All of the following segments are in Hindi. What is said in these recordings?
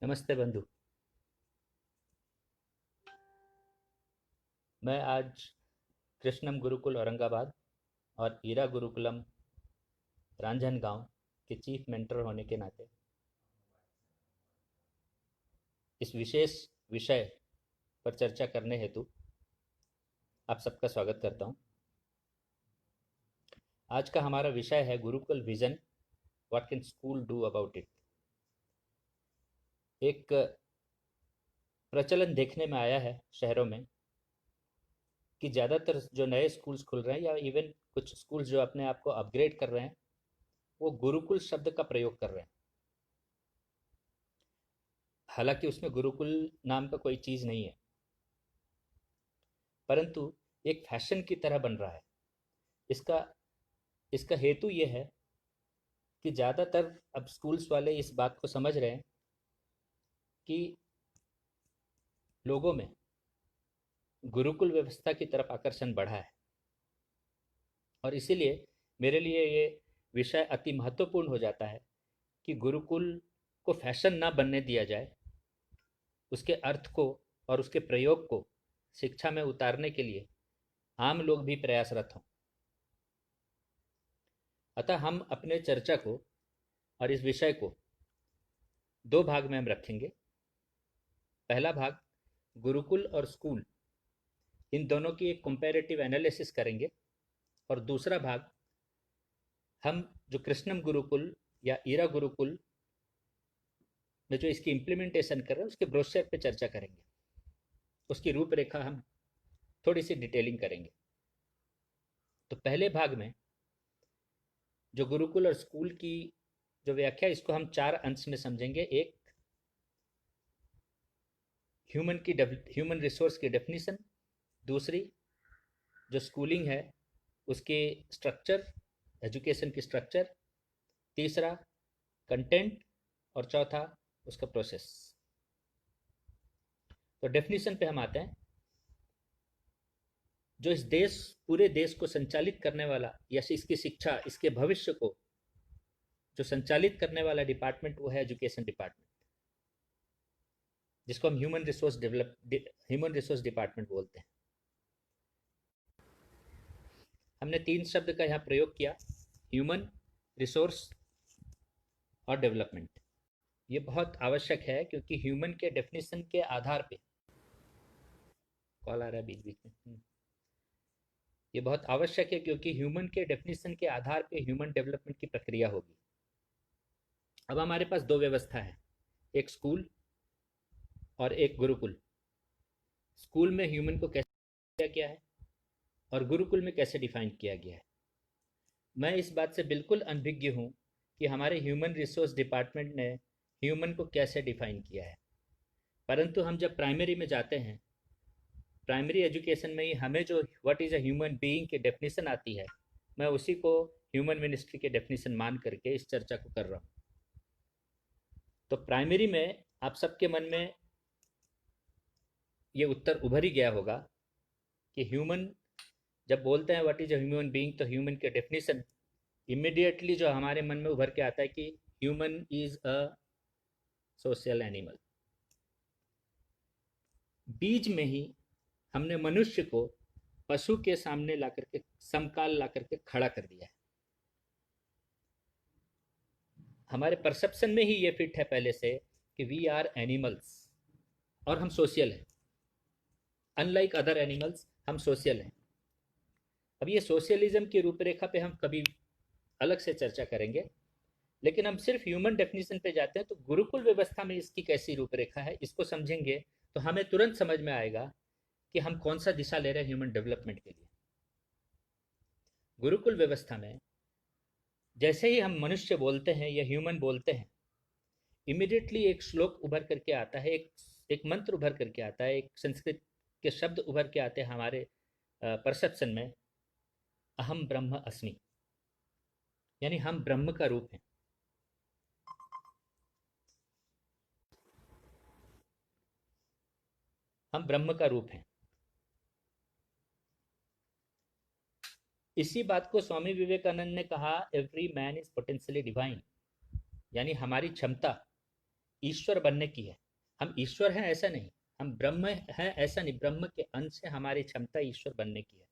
नमस्ते बंधु। मैं आज कृष्णम गुरुकुल औरंगाबाद और ईरा गुरुकुलम रांझनगांव के चीफ मेंटर होने के नाते इस विशेष विषय पर चर्चा करने हेतु आप सबका स्वागत करता हूं। आज का हमारा विषय है Gurukul vision, what can school do about it. एक प्रचलन देखने में आया है शहरों में कि ज़्यादातर जो नए स्कूल्स खुल रहे हैं या इवन कुछ स्कूल्स जो अपने आप को अपग्रेड कर रहे हैं वो गुरुकुल शब्द का प्रयोग कर रहे हैं। हालांकि उसमें गुरुकुल नाम का कोई चीज़ नहीं है, परंतु एक फैशन की तरह बन रहा है। इसका इसका हेतु ये है कि ज़्यादातर अब स्कूल्स वाले इस बात को समझ रहे हैं कि लोगों में गुरुकुल व्यवस्था की तरफ आकर्षण बढ़ा है, और इसीलिए मेरे लिए ये विषय अति महत्वपूर्ण हो जाता है कि गुरुकुल को फैशन ना बनने दिया जाए, उसके अर्थ को और उसके प्रयोग को शिक्षा में उतारने के लिए आम लोग भी प्रयासरत हों। अतः हम अपने चर्चा को और इस विषय को दो भाग में हम रखेंगे। पहला भाग गुरुकुल और स्कूल इन दोनों की एक कंपैरेटिव एनालिसिस करेंगे, और दूसरा भाग हम जो कृष्णम गुरुकुल या ईरा गुरुकुल में जो इसकी इम्प्लीमेंटेशन कर रहे हैं उसके ब्रोशर पे चर्चा करेंगे। उसकी रूपरेखा हम थोड़ी सी डिटेलिंग करेंगे। तो पहले भाग में जो गुरुकुल और स्कूल की जो व्याख्या, इसको हम चार अंश में समझेंगे। एक, ह्यूमन रिसोर्स की डेफिनेशन। दूसरी, जो स्कूलिंग है उसके स्ट्रक्चर, एजुकेशन की स्ट्रक्चर। तीसरा, कंटेंट। और चौथा, उसका प्रोसेस। तो डेफिनेशन पे हम आते हैं। जो इस देश, पूरे देश को संचालित करने वाला या इसकी शिक्षा, इसके भविष्य को जो संचालित करने वाला डिपार्टमेंट वो है एजुकेशन डिपार्टमेंट, जिसको हम ह्यूमन रिसोर्स डिपार्टमेंट बोलते हैं। हमने तीन शब्द का यहाँ प्रयोग किया, ह्यूमन, रिसोर्स और डेवलपमेंट। ये बहुत आवश्यक है क्योंकि ह्यूमन के डेफिनेशन के आधार पे, कॉल आ रहा है बीच बीच में, ये बहुत आवश्यक है क्योंकि ह्यूमन के डेफिनेशन के आधार पे ह्यूमन डेवलपमेंट की प्रक्रिया होगी। अब हमारे पास दो व्यवस्था है, एक स्कूल और एक गुरुकुल। स्कूल में ह्यूमन को कैसे किया गया है और गुरुकुल में कैसे डिफाइन किया गया है। मैं इस बात से बिल्कुल अनभिज्ञ हूँ कि हमारे ह्यूमन रिसोर्स डिपार्टमेंट ने ह्यूमन को कैसे डिफाइन किया है, परंतु हम जब प्राइमरी में जाते हैं, प्राइमरी एजुकेशन में ही हमें जो what is a human being की डेफिनेशन आती है, मैं उसी को ह्यूमन मिनिस्ट्री के डेफिनेशन मान करके इस चर्चा को कर रहा हूँ। तो प्राइमरी में आप सबके मन में ये उत्तर उभर ही गया होगा कि ह्यूमन, जब बोलते हैं what is a human being, तो ह्यूमन के डेफिनेशन इमिडिएटली जो हमारे मन में उभर के आता है कि human is a social animal. बीच में ही हमने मनुष्य को पशु के सामने ला करके, समकाल ला करके खड़ा कर दिया है। हमारे परसेप्शन में ही ये फिट है पहले से कि वी आर एनिमल्स और हम सोशल हैं। अनलाइक अदर एनिमल्स हम सोशल हैं। अब ये सोशलिज्म की रूपरेखा पे हम कभी अलग से चर्चा करेंगे, लेकिन हम सिर्फ ह्यूमन डेफिनेशन पे जाते हैं। तो गुरुकुल व्यवस्था में इसकी कैसी रूपरेखा है, इसको समझेंगे तो हमें तुरंत समझ में आएगा कि हम कौन सा दिशा ले रहे हैं ह्यूमन डेवलपमेंट के लिए। गुरुकुल व्यवस्था में जैसे ही हम मनुष्य बोलते हैं या ह्यूमन बोलते हैं, इमिडिएटली एक श्लोक उभर करके आता है, एक मंत्र उभर करके आता है, एक संस्कृत के शब्द उभर के आते हैं हमारे परसेप्शन में, अहम ब्रह्म अस्मि, यानी हम ब्रह्म का रूप हैं। हम ब्रह्म का रूप हैं। इसी बात को स्वामी विवेकानंद ने कहा, every man is potentially divine, यानी हमारी क्षमता ईश्वर बनने की है। हम ईश्वर हैं ऐसा नहीं, हम ब्रह्म हैं ऐसा नहीं, ब्रह्म के अंश से हमारी क्षमता ईश्वर बनने की है।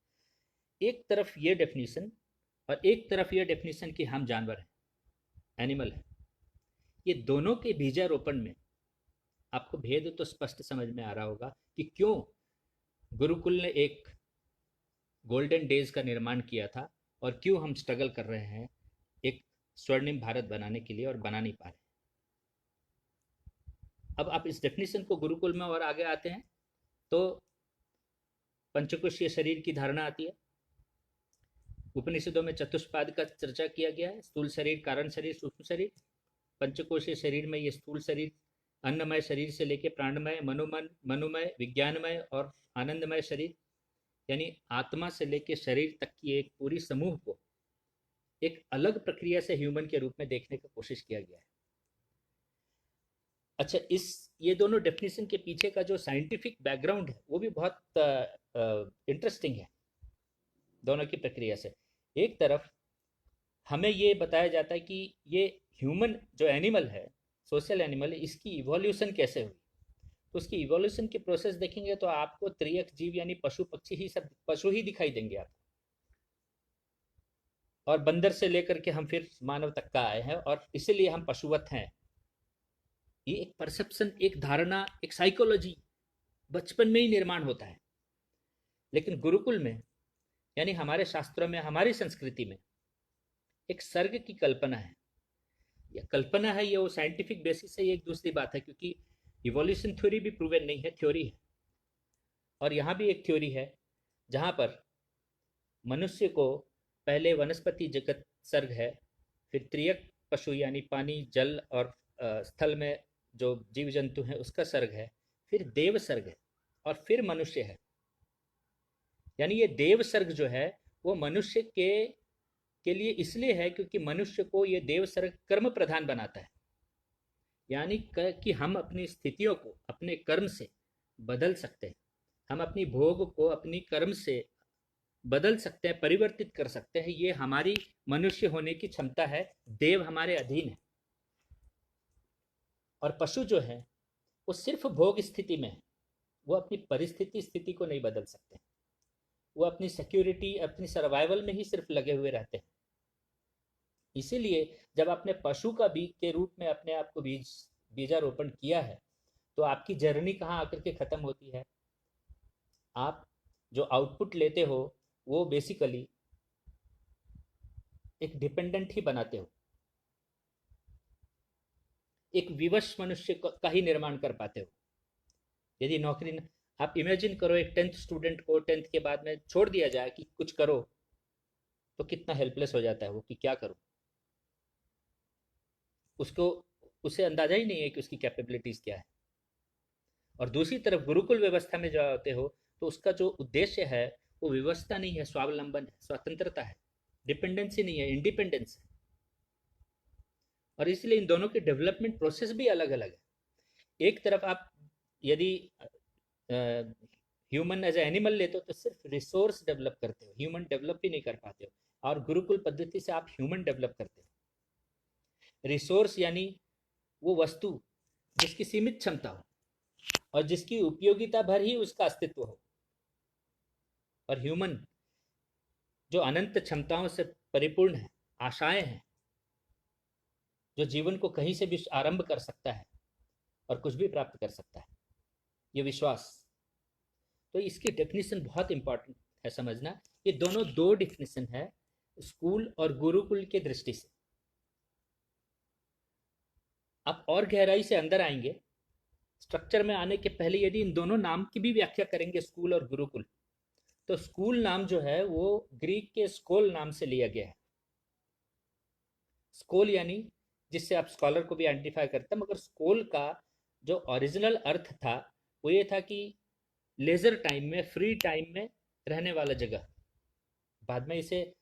एक तरफ ये डेफिनेशन और एक तरफ ये डेफिनेशन कि हम जानवर हैं, एनिमल हैं। ये दोनों के बीजारोपण में आपको भेद तो स्पष्ट समझ में आ रहा होगा कि क्यों गुरुकुल ने एक गोल्डन डेज का निर्माण किया था और क्यों हम स्ट्रगल कर रहे हैं एक स्वर्णिम भारत बनाने के लिए और बना नहीं पा रहे। अब आप इस डेफिनेशन को गुरुकुल में और आगे आते हैं तो पंचकोशीय शरीर की धारणा आती है। उपनिषदों में चतुष्पाद का चर्चा किया गया है, स्थूल शरीर, कारण शरीर, सूक्ष्म शरीर। पंचकोशीय शरीर में ये स्थूल शरीर अन्नमय शरीर से लेके प्राणमय, मनोमय, विज्ञानमय और आनंदमय शरीर, यानी आत्मा से लेके शरीर तक की एक पूरी समूह को एक अलग प्रक्रिया से ह्यूमन के रूप में देखने की कोशिश किया गया है। अच्छा, ये दोनों डेफिनेशन के पीछे का जो साइंटिफिक बैकग्राउंड है वो भी बहुत इंटरेस्टिंग है दोनों की प्रक्रिया से। एक तरफ हमें ये बताया जाता है कि ये ह्यूमन जो एनिमल है, सोशल एनिमल है, इसकी इवोल्यूशन कैसे हुई। तो उसकी इवोल्यूशन की प्रोसेस देखेंगे तो आपको त्रियक जीव यानी पशु पक्षी ही सब पशु ही दिखाई देंगे आपको, और बंदर से लेकर के हम फिर मानव तक का आए हैं और इसीलिए हम पशुवत हैं। ये एक परसेप्शन, एक धारणा, एक साइकोलॉजी बचपन में ही निर्माण होता है। लेकिन गुरुकुल में यानी हमारे शास्त्रों में, हमारी संस्कृति में एक सर्ग की कल्पना है। यह कल्पना है, ये वो साइंटिफिक बेसिस है, ये एक दूसरी बात है, क्योंकि इवोल्यूशन थ्योरी भी प्रूवन नहीं है, थ्योरी है। और यहाँ भी एक थ्योरी है जहाँ पर मनुष्य को पहले वनस्पति जगत सर्ग है, फिर त्रियक पशु यानी पानी, जल और स्थल में जो जीव जंतु हैं उसका सर्ग है, फिर देव सर्ग है और फिर मनुष्य है। यानी ये देव सर्ग जो है वो मनुष्य के लिए इसलिए है क्योंकि मनुष्य को ये देव सर्ग कर्म प्रधान बनाता है। यानी कि हम अपनी स्थितियों को अपने कर्म से बदल सकते हैं, हम अपनी भोग को अपनी कर्म से बदल सकते हैं, परिवर्तित कर सकते हैं। ये हमारी मनुष्य होने की क्षमता है, देव हमारे अधीन है। और पशु जो है वो सिर्फ भोग स्थिति में है, वो अपनी परिस्थिति स्थिति को नहीं बदल सकते, वो अपनी सिक्योरिटी, अपनी सर्वाइवल में ही सिर्फ लगे हुए रहते हैं। इसीलिए जब आपने पशु का बीज के रूप में अपने आप को बीजारोपण किया है तो आपकी जर्नी कहाँ आकर के खत्म होती है। आप जो आउटपुट लेते हो वो बेसिकली एक डिपेंडेंट ही बनाते हो, एक विवश मनुष्य का ही निर्माण कर पाते हो। यदि नौकरी न, आप इमेजिन करो एक 10th स्टूडेंट को 10th के बाद में छोड़ दिया जाए कि कुछ करो, तो कितना हेल्पलेस हो जाता है वो कि क्या करूं। उसको उसे अंदाजा ही नहीं है कि उसकी कैपेबिलिटीज क्या है। और दूसरी तरफ गुरुकुल व्यवस्था में जो आते हो तो उसका जो उद्देश्य है वो व्यवस्था नहीं है, स्वावलंबन है, स्वतंत्रता है, डिपेंडेंसी नहीं है, इंडिपेंडेंस है। और इसलिए इन दोनों की डेवलपमेंट प्रोसेस भी अलग अलग है। एक तरफ आप यदि ह्यूमन एज एनिमल लेते हो तो सिर्फ रिसोर्स डेवलप करते हो, ह्यूमन डेवलप ही नहीं कर पाते हो। और गुरुकुल पद्धति से आप ह्यूमन डेवलप करते हो। रिसोर्स यानी वो वस्तु जिसकी सीमित क्षमता हो और जिसकी उपयोगिता भर ही उसका अस्तित्व हो, और ह्यूमन जो अनंत क्षमताओं से परिपूर्ण है, आशाएं हैं, जो जीवन को कहीं से भी आरंभ कर सकता है और कुछ भी प्राप्त कर सकता है, ये विश्वास। तो इसकी डेफिनेशन बहुत इंपॉर्टेंट है समझना। ये दोनों दो डेफिनेशन है स्कूल और गुरुकुल के दृष्टि से। आप और गहराई से अंदर आएंगे स्ट्रक्चर में आने के पहले, यदि इन दोनों नाम की भी व्याख्या करेंगे, स्कूल और गुरुकुल, तो स्कूल नाम जो है वो ग्रीक के स्कोल नाम से लिया गया है। स्कोल यानी जिससे आप स्कॉलर को भी आइडेंटिफाई करते हैं, मगर स्कोल का जो ओरिजिनल अर्थ था वो ये था कि लेजर टाइम में, फ्री टाइम में रहने वाला जगह। बाद में इसे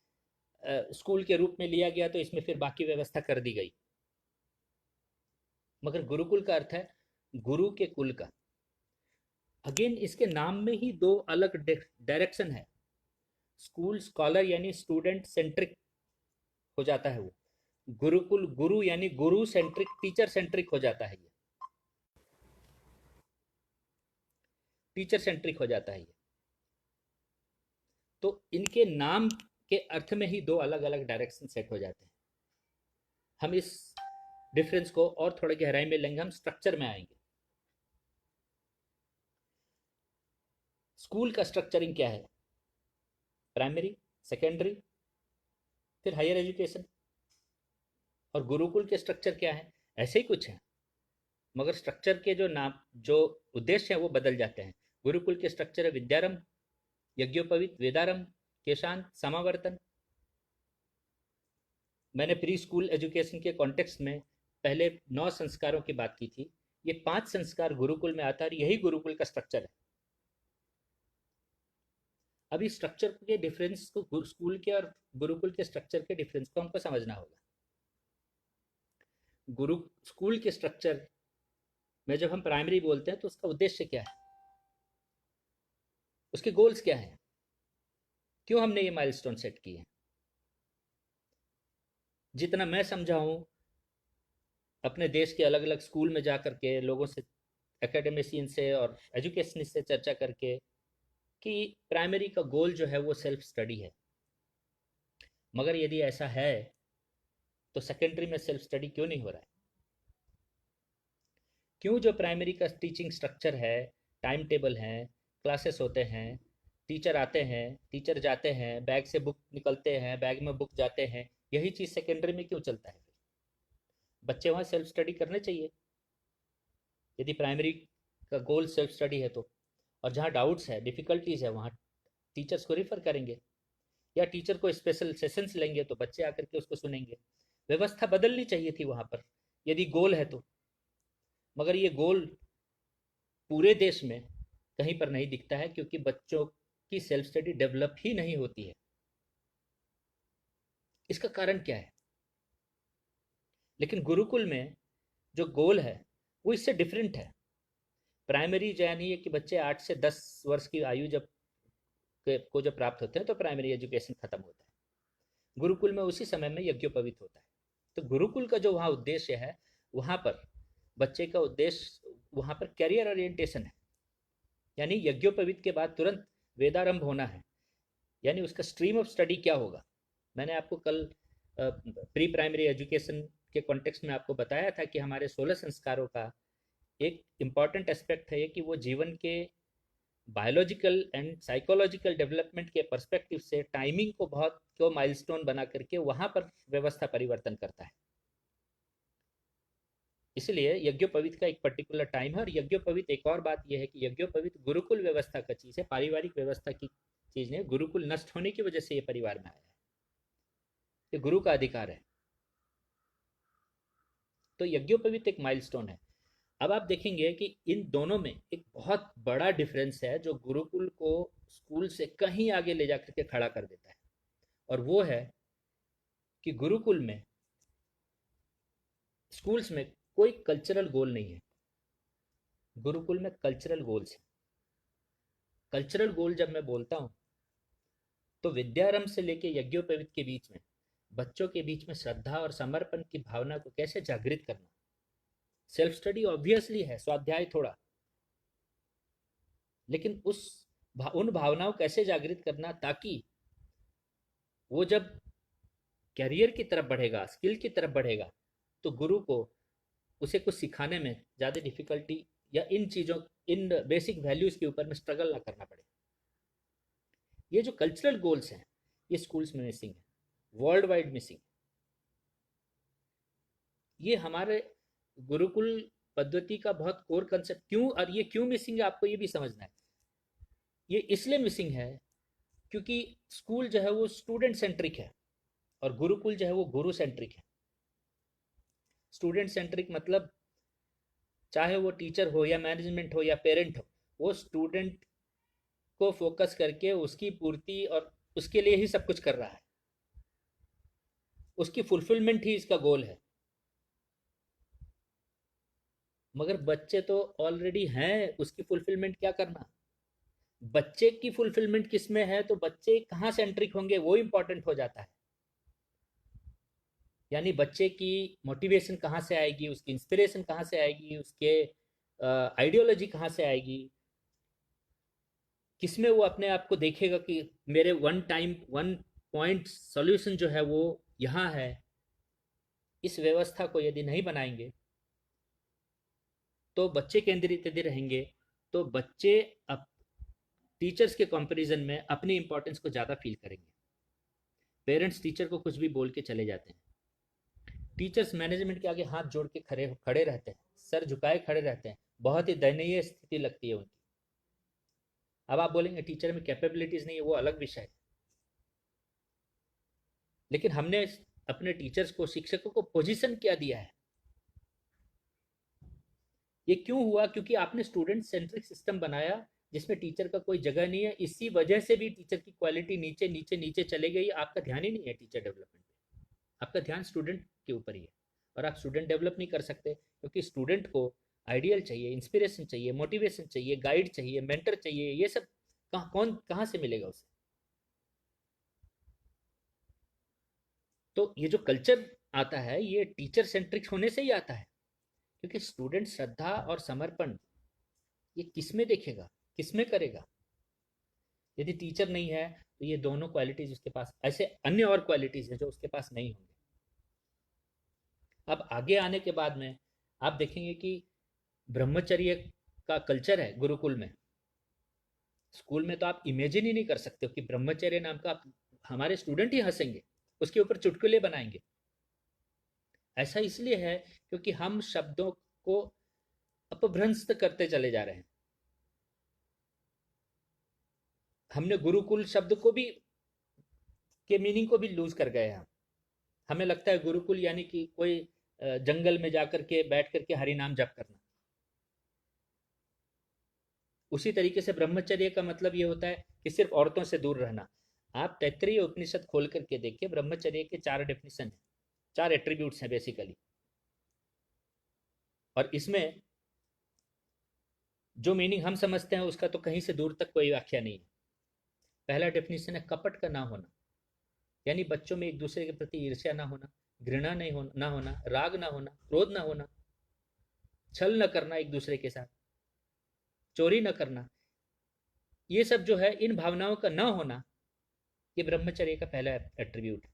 स्कूल के रूप में लिया गया तो इसमें फिर बाकी व्यवस्था कर दी गई। मगर गुरुकुल का अर्थ है गुरु के कुल का। अगेन इसके नाम में ही दो अलग डायरेक्शन है। स्कूल स्कॉलर यानी स्टूडेंट सेंट्रिक हो जाता है वो, गुरुकुल गुरु यानी गुरु सेंट्रिक, टीचर सेंट्रिक हो जाता है ये। टीचर सेंट्रिक हो जाता है ये। तो इनके नाम के अर्थ में ही दो अलग अलग डायरेक्शन सेट हो जाते हैं। हम इस डिफरेंस को और थोड़ी गहराई में लेंगे, हम स्ट्रक्चर में आएंगे। स्कूल का स्ट्रक्चरिंग क्या है? प्राइमरी, सेकेंडरी, फिर हायर एजुकेशन। और गुरुकुल के स्ट्रक्चर क्या है? ऐसे ही कुछ है, मगर स्ट्रक्चर के जो नाम, जो उद्देश्य हैं वो बदल जाते हैं। गुरुकुल के स्ट्रक्चर है विद्यारंभ, यज्ञोपवीत, वेदारंभ, केशांत, समावर्तन। मैंने प्री स्कूल एजुकेशन के कॉन्टेक्स्ट में पहले 9 संस्कारों की बात की थी। ये 5 संस्कार गुरुकुल में आता है और यही गुरुकुल का स्ट्रक्चर है। अभी स्ट्रक्चर के डिफरेंस को, स्कूल के और गुरुकुल के स्ट्रक्चर के डिफरेंस को हमको समझना होगा। गुरु स्कूल के स्ट्रक्चर में जब हम प्राइमरी बोलते हैं तो उसका उद्देश्य क्या है, उसके गोल्स क्या हैं, क्यों हमने ये माइलस्टोन सेट किए हैं? जितना मैं समझा हूँ अपने देश के अलग अलग स्कूल में जा करके लोगों से, एकेडमिशियन से और एजुकेशनिस्ट से चर्चा करके, कि प्राइमरी का गोल जो है वो सेल्फ स्टडी है। मगर यदि ऐसा है तो सेकेंडरी में सेल्फ स्टडी क्यों नहीं हो रहा है? क्यों जो प्राइमरी का टीचिंग स्ट्रक्चर है, टाइम टेबल है, क्लासेस होते हैं, टीचर आते हैं, टीचर जाते हैं, बैग से बुक निकलते हैं, बैग में बुक जाते हैं, यही चीज़ सेकेंडरी में क्यों चलता है? बच्चे वहाँ सेल्फ स्टडी करने चाहिए यदि प्राइमरी का गोल सेल्फ स्टडी है तो। और जहाँ डाउट्स है, डिफ़िकल्टीज़ है, वहाँ टीचर्स को रिफ़र करेंगे या टीचर को स्पेशल सेशंस लेंगे तो बच्चे आकर के उसको सुनेंगे। व्यवस्था बदलनी चाहिए थी वहाँ पर यदि गोल है तो। मगर ये गोल पूरे देश में कहीं पर नहीं दिखता है, क्योंकि बच्चों की सेल्फ स्टडी डेवलप ही नहीं होती है। इसका कारण क्या है? लेकिन गुरुकुल में जो गोल है वो इससे डिफरेंट है। प्राइमरी यानी है कि बच्चे 8 से 10 वर्ष की आयु को जब प्राप्त होते हैं तो प्राइमरी एजुकेशन खत्म होता है। गुरुकुल में उसी समय में यज्ञोपवीत होता है। तो गुरुकुल का जो वहाँ उद्देश्य है, वहाँ पर बच्चे का उद्देश्य, वहाँ पर कैरियर ओरिएंटेशन है। यानी यज्ञोपवीत के बाद तुरंत वेदारंभ होना है, यानी उसका स्ट्रीम ऑफ स्टडी क्या होगा। मैंने आपको कल प्री प्राइमरी एजुकेशन के कॉन्टेक्स्ट में आपको बताया था कि हमारे 16 संस्कारों का एक इम्पॉर्टेंट एस्पेक्ट है कि वो जीवन के बायोलॉजिकल एंड साइकोलॉजिकल डेवलपमेंट के पर्सपेक्टिव से टाइमिंग को माइलस्टोन बना करके वहाँ पर व्यवस्था परिवर्तन करता है। इसलिए यज्ञोपवीत का एक पर्टिकुलर टाइम है। और यज्ञोपवीत, एक और बात यह है कि यज्ञोपवीत गुरुकुल व्यवस्था का चीज़ है, पारिवारिक व्यवस्था की चीज़ नहीं। गुरुकुल नष्ट होने की वजह से ये परिवार में आया है, ये गुरु का अधिकार है। तो यज्ञोपवीत एक माइलस्टोन है। अब आप देखेंगे कि इन दोनों में एक बहुत बड़ा डिफरेंस है जो गुरुकुल को स्कूल से कहीं आगे ले जाकर के खड़ा कर देता है। और वो है कि गुरुकुल में, स्कूल्स में कोई कल्चरल गोल नहीं है, गुरुकुल में कल्चरल गोल्स हैं। कल्चरल गोल जब मैं बोलता हूँ तो विद्यारंभ से लेकर यज्ञोपवीत के बीच में बच्चों के बीच में श्रद्धा और समर्पण की भावना को कैसे जागृत करना। सेल्फ स्टडी ऑब्वियसली है, स्वाध्याय थोड़ा, लेकिन उन भावनाओं कैसे जागृत करना ताकि वो जब कैरियर की तरफ बढ़ेगा, स्किल की तरफ बढ़ेगा, तो गुरु को उसे कुछ सिखाने में ज़्यादा डिफिकल्टी या इन चीज़ों, इन बेसिक वैल्यूज़ के ऊपर में स्ट्रगल ना करना पड़े। ये जो कल्चरल गोल्स हैं ये स्कूल्स में मिसिंग है, वर्ल्ड वाइड मिसिंग। ये हमारे गुरुकुल पद्धति का बहुत कोर कंसेप्ट क्यों, और ये क्यों मिसिंग है आपको ये भी समझना है। ये इसलिए मिसिंग है क्योंकि स्कूल जो है वो स्टूडेंट सेंट्रिक है और गुरुकुल जो है वो गुरु सेंट्रिक है। स्टूडेंट सेंट्रिक मतलब चाहे वो टीचर हो या मैनेजमेंट हो या पेरेंट हो, वो स्टूडेंट को फोकस करके उसकी पूर्ति और उसके लिए ही सब कुछ कर रहा है, उसकी फुलफिलमेंट ही इसका गोल है। मगर बच्चे तो ऑलरेडी हैं, उसकी फुलफिलमेंट क्या करना। बच्चे की फुलफिलमेंट किस में है तो बच्चे कहाँ सेंट्रिक होंगे वो इंपॉर्टेंट हो जाता है। यानी बच्चे की मोटिवेशन कहाँ से आएगी, उसकी इंस्पिरेशन कहाँ से आएगी, उसके आइडियोलॉजी कहाँ से आएगी, किसमें वो अपने आप को देखेगा कि मेरे one time one point solution जो है वो यहाँ है। इस व्यवस्था को यदि नहीं बनाएंगे तो बच्चे केंद्रित यदि रहेंगे तो बच्चे अब टीचर्स के कंपैरिजन में अपनी इंपॉर्टेंस को ज़्यादा फील करेंगे। पेरेंट्स टीचर को कुछ भी बोल के चले जाते हैं। टीचर्स मैनेजमेंट के आगे हाथ जोड़ के खड़े खड़े रहते हैं, सर झुकाए खड़े रहते हैं। बहुत ही दयनीय स्थिति लगती है उनकी। अब आप बोलेंगे टीचर में कैपेबिलिटीज नहीं है, वो अलग विषय है। लेकिन हमने अपने टीचर्स को, शिक्षकों को पोजीशन क्या दिया है? ये क्यों हुआ? क्योंकि आपने स्टूडेंट सेंट्रिक सिस्टम बनाया जिसमें टीचर का कोई जगह नहीं है। इसी वजह से भी टीचर की क्वालिटी नीचे नीचे नीचे चले गई। आपका ध्यान ही नहीं है टीचर डेवलपमेंट पे, आपका ध्यान स्टूडेंट के ऊपर ही है। और आप स्टूडेंट डेवलप नहीं कर सकते क्योंकि स्टूडेंट को आइडियल चाहिए, इंस्पिरेशन चाहिए, मोटिवेशन चाहिए, गाइड चाहिए, मेंटर चाहिए। ये सब कहाँ से मिलेगा उसे? तो ये जो कल्चर आता है ये टीचर सेंट्रिक होने से ही आता है। क्योंकि स्टूडेंट श्रद्धा और समर्पण ये किस में देखेगा, किस में करेगा? यदि टीचर नहीं है तो ये दोनों क्वालिटीज उसके पास, ऐसे अन्य और क्वालिटीज है जो उसके पास नहीं होंगे। अब आगे आने के बाद में आप देखेंगे कि ब्रह्मचर्य का कल्चर है गुरुकुल में। स्कूल में तो आप इमेजिन ही नहीं कर सकते हो कि ब्रह्मचर्य नाम का हमारे स्टूडेंट ही हंसेंगे, उसके ऊपर चुटकुले बनाएंगे। ऐसा इसलिए है क्योंकि हम शब्दों को अपभ्रंश करते चले जा रहे हैं। हमने गुरुकुल शब्द को भी, के मीनिंग को भी लूज कर गए हैं। हमें लगता है गुरुकुल यानी कि कोई जंगल में जाकर के बैठ करके हरि नाम जप करना। उसी तरीके से ब्रह्मचर्य का मतलब ये होता है कि सिर्फ औरतों से दूर रहना। आप तैत्तरीय उपनिषद खोल करके देखिए, ब्रह्मचर्य के 4 डेफिनेशन है, 4 एट्रीब्यूट्स हैं बेसिकली। और इसमें जो मीनिंग हम समझते हैं उसका तो कहीं से दूर तक कोई व्याख्या नहीं है। पहला डेफिनेशन है कपट का ना होना, यानी बच्चों में एक दूसरे के प्रति ईर्ष्या ना होना, घृणा नहीं होना, ना होना, राग ना होना, क्रोध ना होना, छल न करना एक दूसरे के साथ, चोरी न करना। ये सब जो है, इन भावनाओं का ना होना, ये ब्रह्मचर्य का पहला एट्रीब्यूट है।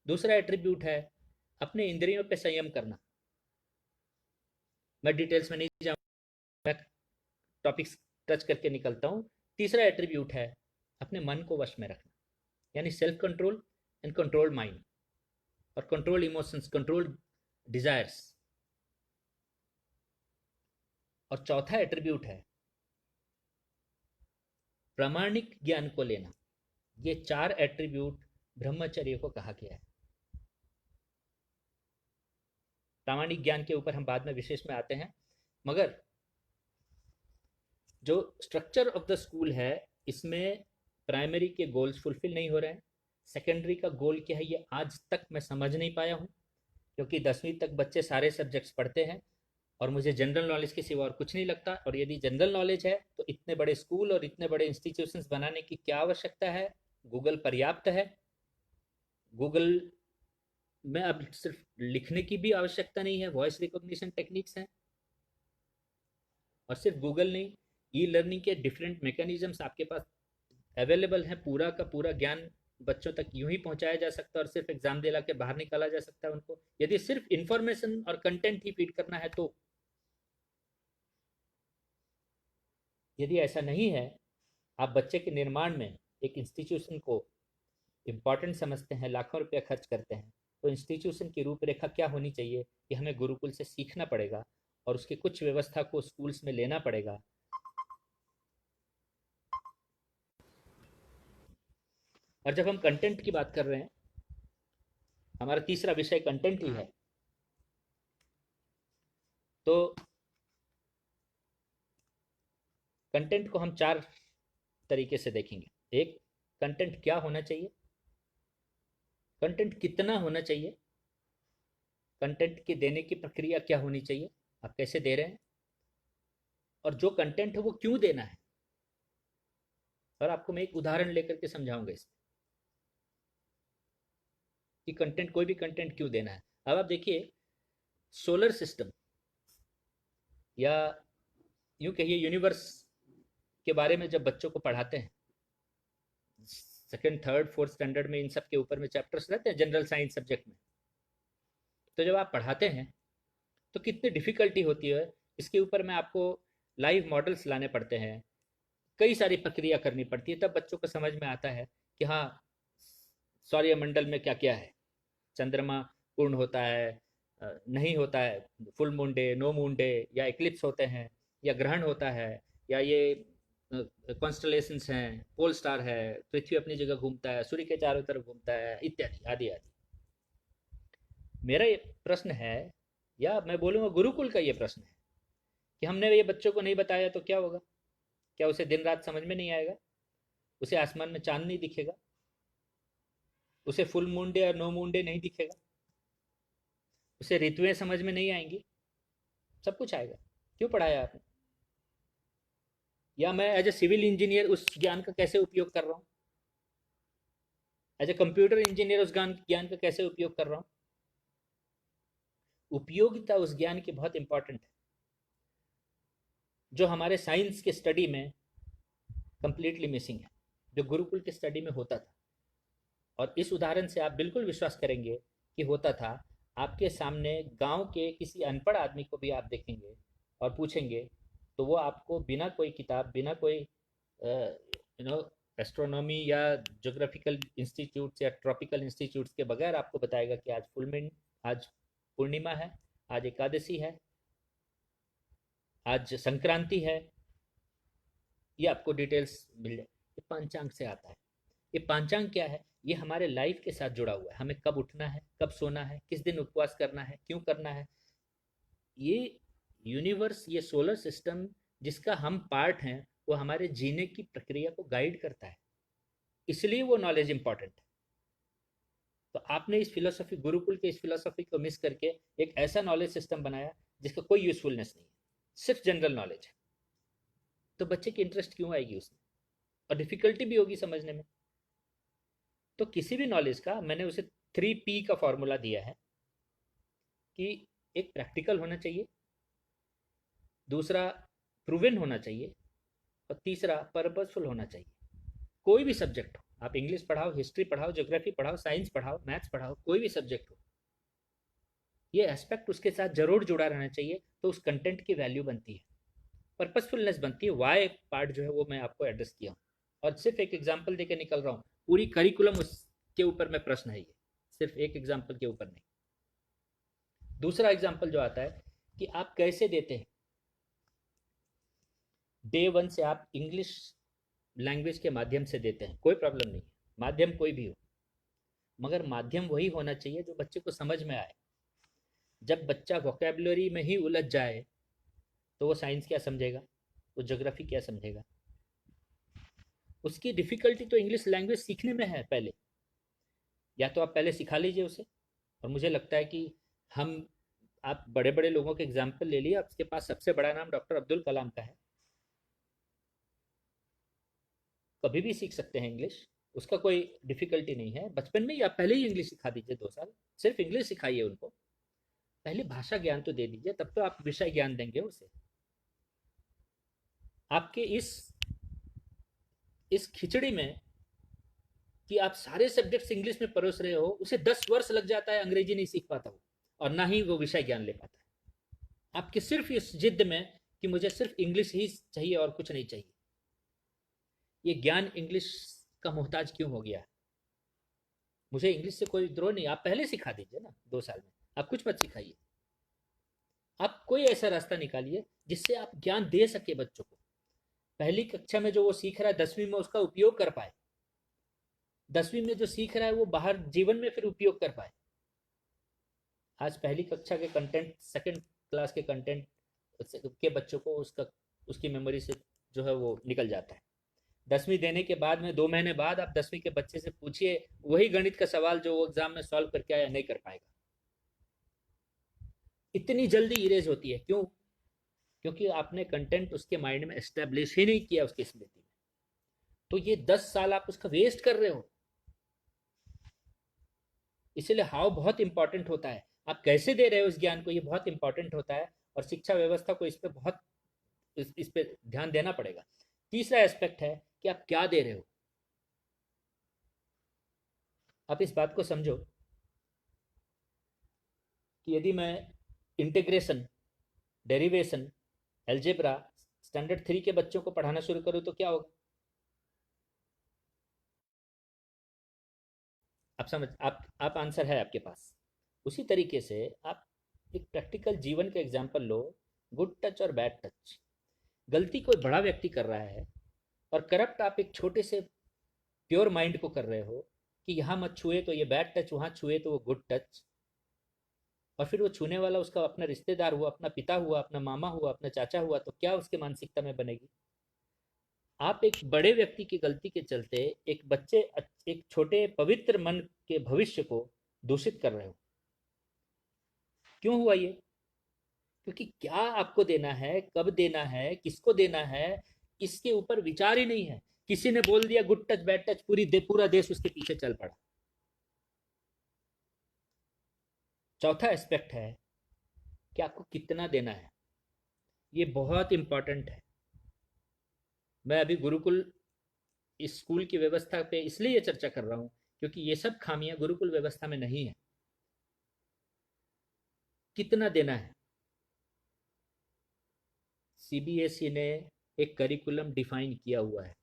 दूसरा एट्रीब्यूट है अपने इंद्रियों पे संयम करना। मैं डिटेल्स में नहीं जाऊंगा, मैं टॉपिक्स टच करके निकलता हूं। तीसरा एट्रीब्यूट है अपने मन को वश में रखना, यानी self control and controlled mind, और कंट्रोल इमोशंस, कंट्रोल डिजायर्स। और चौथा एट्रीब्यूट है प्रामाणिक ज्ञान को लेना। ये 4 एट्रीब्यूट ब्रह्मचर्य को कहा गया है। प्रामाणिक ज्ञान के ऊपर हम बाद में विशेष में आते हैं, मगर जो स्ट्रक्चर ऑफ द स्कूल है इसमें प्राइमरी के गोल्स फुलफिल नहीं हो रहे हैं। सेकेंडरी का गोल क्या है ये आज तक मैं समझ नहीं पाया हूँ, क्योंकि 10वीं तक बच्चे सारे सब्जेक्ट्स पढ़ते हैं और मुझे जनरल नॉलेज के सिवा और कुछ नहीं लगता। और यदि जनरल नॉलेज है तो इतने बड़े स्कूल और इतने बड़े इंस्टीट्यूशंस बनाने की क्या आवश्यकता है? गूगल पर्याप्त है। गूगल में अब सिर्फ लिखने की भी आवश्यकता नहीं है, वॉइस रिकॉग्निशन टेक्निक्स हैं। और सिर्फ गूगल नहीं, ई लर्निंग के डिफरेंट मैकेनिज्म्स आपके पास अवेलेबल हैं। पूरा का पूरा ज्ञान बच्चों तक यूं ही पहुंचाया जा सकता है और सिर्फ एग्जाम दिला के बाहर निकाला जा सकता है उनको, यदि सिर्फ इंफॉर्मेशन और कंटेंट ही फीड करना है तो। यदि ऐसा नहीं है, आप बच्चे के निर्माण में एक इंस्टीट्यूशन को इम्पॉर्टेंट समझते हैं, लाखों रुपया खर्च करते हैं, तो इंस्टीट्यूशन की रूपरेखा क्या होनी चाहिए ये हमें गुरुकुल से सीखना पड़ेगा और उसकी कुछ व्यवस्था को स्कूल्स में लेना पड़ेगा। और जब हम कंटेंट की बात कर रहे हैं, हमारा तीसरा विषय कंटेंट ही है, तो कंटेंट को हम 4 तरीके से देखेंगे। एक, कंटेंट क्या होना चाहिए, कंटेंट कितना होना चाहिए, कंटेंट की देने की प्रक्रिया क्या होनी चाहिए, आप कैसे दे रहे हैं, और जो कंटेंट है वो क्यों देना है। और आपको मैं एक उदाहरण लेकर के समझाऊंगा इसमें कि कंटेंट, कोई भी कंटेंट क्यों देना है। अब आप देखिए, सोलर सिस्टम या यूं कहिए यूनिवर्स के बारे में जब बच्चों को पढ़ाते हैं, सेकंड थर्ड फोर्थ स्टैंडर्ड में इन सब के ऊपर में चैप्टर्स रहते हैं जनरल साइंस सब्जेक्ट में, तो जब आप पढ़ाते हैं तो कितनी डिफ़िकल्टी होती है, इसके ऊपर में आपको लाइव मॉडल्स लाने पड़ते हैं, कई सारी प्रक्रिया करनी पड़ती है, तब बच्चों को समझ में आता है कि हाँ सौरमंडल में क्या क्या है, चंद्रमा पूर्ण होता है, नहीं होता है, full moon day, no moon day, या इक्लिप्स होते हैं, या ग्रहण होता है, या ये कॉन्स्टलेशंस हैं, पोल स्टार है, पृथ्वी अपनी जगह घूमता है, सूर्य के चारों तरफ घूमता है, इत्यादि आदि आदि। मेरा ये प्रश्न है, या मैं बोलूँगा गुरुकुल का ये प्रश्न है, कि हमने ये बच्चों को नहीं बताया तो क्या होगा? क्या उसे दिन रात समझ में नहीं आएगा? उसे आसमान में चांद नहीं दिखेगा? उसे फुल मून डे और नो मून डे नहीं दिखेगा? उसे ऋतुएं समझ में नहीं आएंगी? सब कुछ आएगा। क्यों पढ़ाया आपने? या मैं एज ए सिविल इंजीनियर उस ज्ञान का कैसे उपयोग कर रहा हूँ? एज ए कंप्यूटर इंजीनियर उस ज्ञान का कैसे उपयोग कर रहा हूँ? उपयोगिता उस ज्ञान की बहुत इंपॉर्टेंट है, जो हमारे साइंस के स्टडी में कंप्लीटली मिसिंग है, जो गुरुकुल के स्टडी में होता था। और इस उदाहरण से आप बिल्कुल विश्वास करेंगे कि होता था। आपके सामने गांव के किसी अनपढ़ आदमी को भी आप देखेंगे और पूछेंगे तो वो आपको बिना कोई किताब, बिना कोई एस्ट्रोनॉमी या ज्योग्राफिकल इंस्टीट्यूट्स या ट्रॉपिकल इंस्टीट्यूट्स के बगैर आपको बताएगा कि आज फुल मून, आज पूर्णिमा है, आज एकादशी है, आज संक्रांति है। ये आपको डिटेल्स मिल जाए। ये पंचांग से आता है। ये पंचांग क्या है? ये हमारे लाइफ के साथ जुड़ा हुआ है। हमें कब उठना है, कब सोना है, किस दिन उपवास करना है, क्यों करना है। ये यूनिवर्स, ये सोलर सिस्टम जिसका हम पार्ट हैं, वो हमारे जीने की प्रक्रिया को गाइड करता है, इसलिए वो नॉलेज इंपॉर्टेंट है। तो आपने इस फिलोसफी, गुरुकुल के इस फिलोसफी को मिस करके एक ऐसा नॉलेज सिस्टम बनाया जिसका कोई यूजफुलनेस नहीं है, सिर्फ जनरल नॉलेज है। तो बच्चे की इंटरेस्ट क्यों आएगी उसमें, और डिफिकल्टी भी होगी समझने में। तो किसी भी नॉलेज का मैंने उसे 3P का फॉर्मूला दिया है कि एक प्रैक्टिकल होना चाहिए, दूसरा प्रूवन होना चाहिए, और तीसरा पर्पसफुल होना चाहिए। कोई भी सब्जेक्ट हो, आप इंग्लिश पढ़ाओ, हिस्ट्री पढ़ाओ, ज्योग्राफी पढ़ाओ, साइंस पढ़ाओ, मैथ्स पढ़ाओ, कोई भी सब्जेक्ट हो, ये एस्पेक्ट उसके साथ जरूर जुड़ा रहना चाहिए। तो उस कंटेंट की वैल्यू बनती है, पर्पसफुलनेस बनती है। वाई पार्ट जो है वो मैं आपको एड्रेस किया हूँ, और सिर्फ एक एग्जाम्पल देकर निकल रहा हूँ। पूरी करिकुलम उसके ऊपर में प्रश्न है, ये सिर्फ एक एग्जाम्पल के ऊपर नहीं। दूसरा एग्जाम्पल जो आता है कि आप कैसे देते हैं। डे 1 से आप इंग्लिश लैंग्वेज के माध्यम से देते हैं, कोई प्रॉब्लम नहीं है, माध्यम कोई भी हो, मगर माध्यम वही होना चाहिए जो बच्चे को समझ में आए। जब बच्चा वोकेबुलरी में ही उलझ जाए तो वो साइंस क्या समझेगा, वो ज्योग्राफी क्या समझेगा। उसकी डिफ़िकल्टी तो इंग्लिश लैंग्वेज सीखने में है पहले, या तो आप पहले सिखा लीजिए उसे। और मुझे लगता है कि आप बड़े बड़े लोगों के एग्जाम्पल ले लिए, आपके पास सबसे बड़ा नाम डॉक्टर अब्दुल कलाम का है, कभी भी सीख सकते हैं इंग्लिश, उसका कोई डिफ़िकल्टी नहीं है। बचपन में ही आप पहले ही इंग्लिश सिखा दीजिए, 2 साल सिर्फ इंग्लिश सिखाइए उनको, पहले भाषा ज्ञान तो दे दीजिए, तब तो आप विषय ज्ञान देंगे उसे। आपके इस खिचड़ी में कि आप सारे सब्जेक्ट्स इंग्लिश में परोस रहे हो, उसे 10 वर्ष लग जाता है, अंग्रेजी नहीं सीख पाता हो, और ना ही वो विषय ज्ञान ले पाता है। आपकी सिर्फ इस जिद में कि मुझे सिर्फ इंग्लिश ही चाहिए और कुछ नहीं चाहिए। ये ज्ञान इंग्लिश का मोहताज क्यों हो गया है? मुझे इंग्लिश से कोई विद्रोह नहीं, आप पहले सिखा दीजिए ना, 2 साल में आप कुछ मत सिखाइए। आप कोई ऐसा रास्ता निकालिए जिससे आप ज्ञान दे सके बच्चों को। पहली कक्षा में जो वो सीख रहा है, 10वीं में उसका उपयोग कर पाए। 10वीं में जो सीख रहा है वो बाहर जीवन में फिर उपयोग कर पाए। आज पहली कक्षा के कंटेंट, सेकंड क्लास के कंटेंट के बच्चों को उसकी मेमोरी से जो है वो निकल जाता है। 10वीं देने के बाद में 2 महीने बाद आप 10वीं के बच्चे से पूछिए वही गणित का सवाल जो वो एग्जाम में सॉल्व करके आया, नहीं कर पाएगा। इतनी जल्दी इरेज होती है, क्यों? क्योंकि आपने कंटेंट उसके माइंड में एस्टेब्लिश ही नहीं किया, उसकी स्मृति में। तो ये 10 साल आप उसका वेस्ट कर रहे हो। इसलिए हाउ बहुत इंपॉर्टेंट होता है, आप कैसे दे रहे हो उस ज्ञान को, ये बहुत इंपॉर्टेंट होता है। और शिक्षा व्यवस्था को इस पे ध्यान देना पड़ेगा। तीसरा एस्पेक्ट है कि आप क्या दे रहे हो। आप इस बात को समझो कि यदि मैं इंटीग्रेशन, डेरिवेशन, एल्जेब्रा स्टैंडर्ड 3 के बच्चों को पढ़ाना शुरू करूं तो क्या होगा। आप समझ, आप आंसर है आपके पास। उसी तरीके से आप एक प्रैक्टिकल जीवन का एग्जाम्पल लो, गुड टच और बैड टच। गलती कोई बड़ा व्यक्ति कर रहा है और करप्ट आप एक छोटे से प्योर माइंड को कर रहे हो कि यहाँ मत छुए तो ये बैड टच, वहाँ छुए तो वो गुड टच। और फिर वो छूने वाला उसका अपना रिश्तेदार हुआ, अपना पिता हुआ, अपना मामा हुआ, अपना चाचा हुआ, तो क्या उसके मानसिकता में बनेगी। आप एक बड़े व्यक्ति की गलती के चलते एक बच्चे, एक छोटे पवित्र मन के भविष्य को दूषित कर रहे हो। क्यों हुआ ये? क्योंकि क्या आपको देना है, कब देना है, किसको देना है, इसके ऊपर विचार ही नहीं है। किसी ने बोल दिया गुड टच बैड टच, पूरा देश उसके पीछे चल पड़ा। चौथा एस्पेक्ट है कि आपको कितना देना है। ये बहुत इंपॉर्टेंट है। मैं अभी गुरुकुल, इस स्कूल की व्यवस्था पे इसलिए ये चर्चा कर रहा हूँ क्योंकि ये सब खामियां गुरुकुल व्यवस्था में नहीं है। कितना देना है। सीबीएसई ने एक करिकुलम डिफाइन किया हुआ है।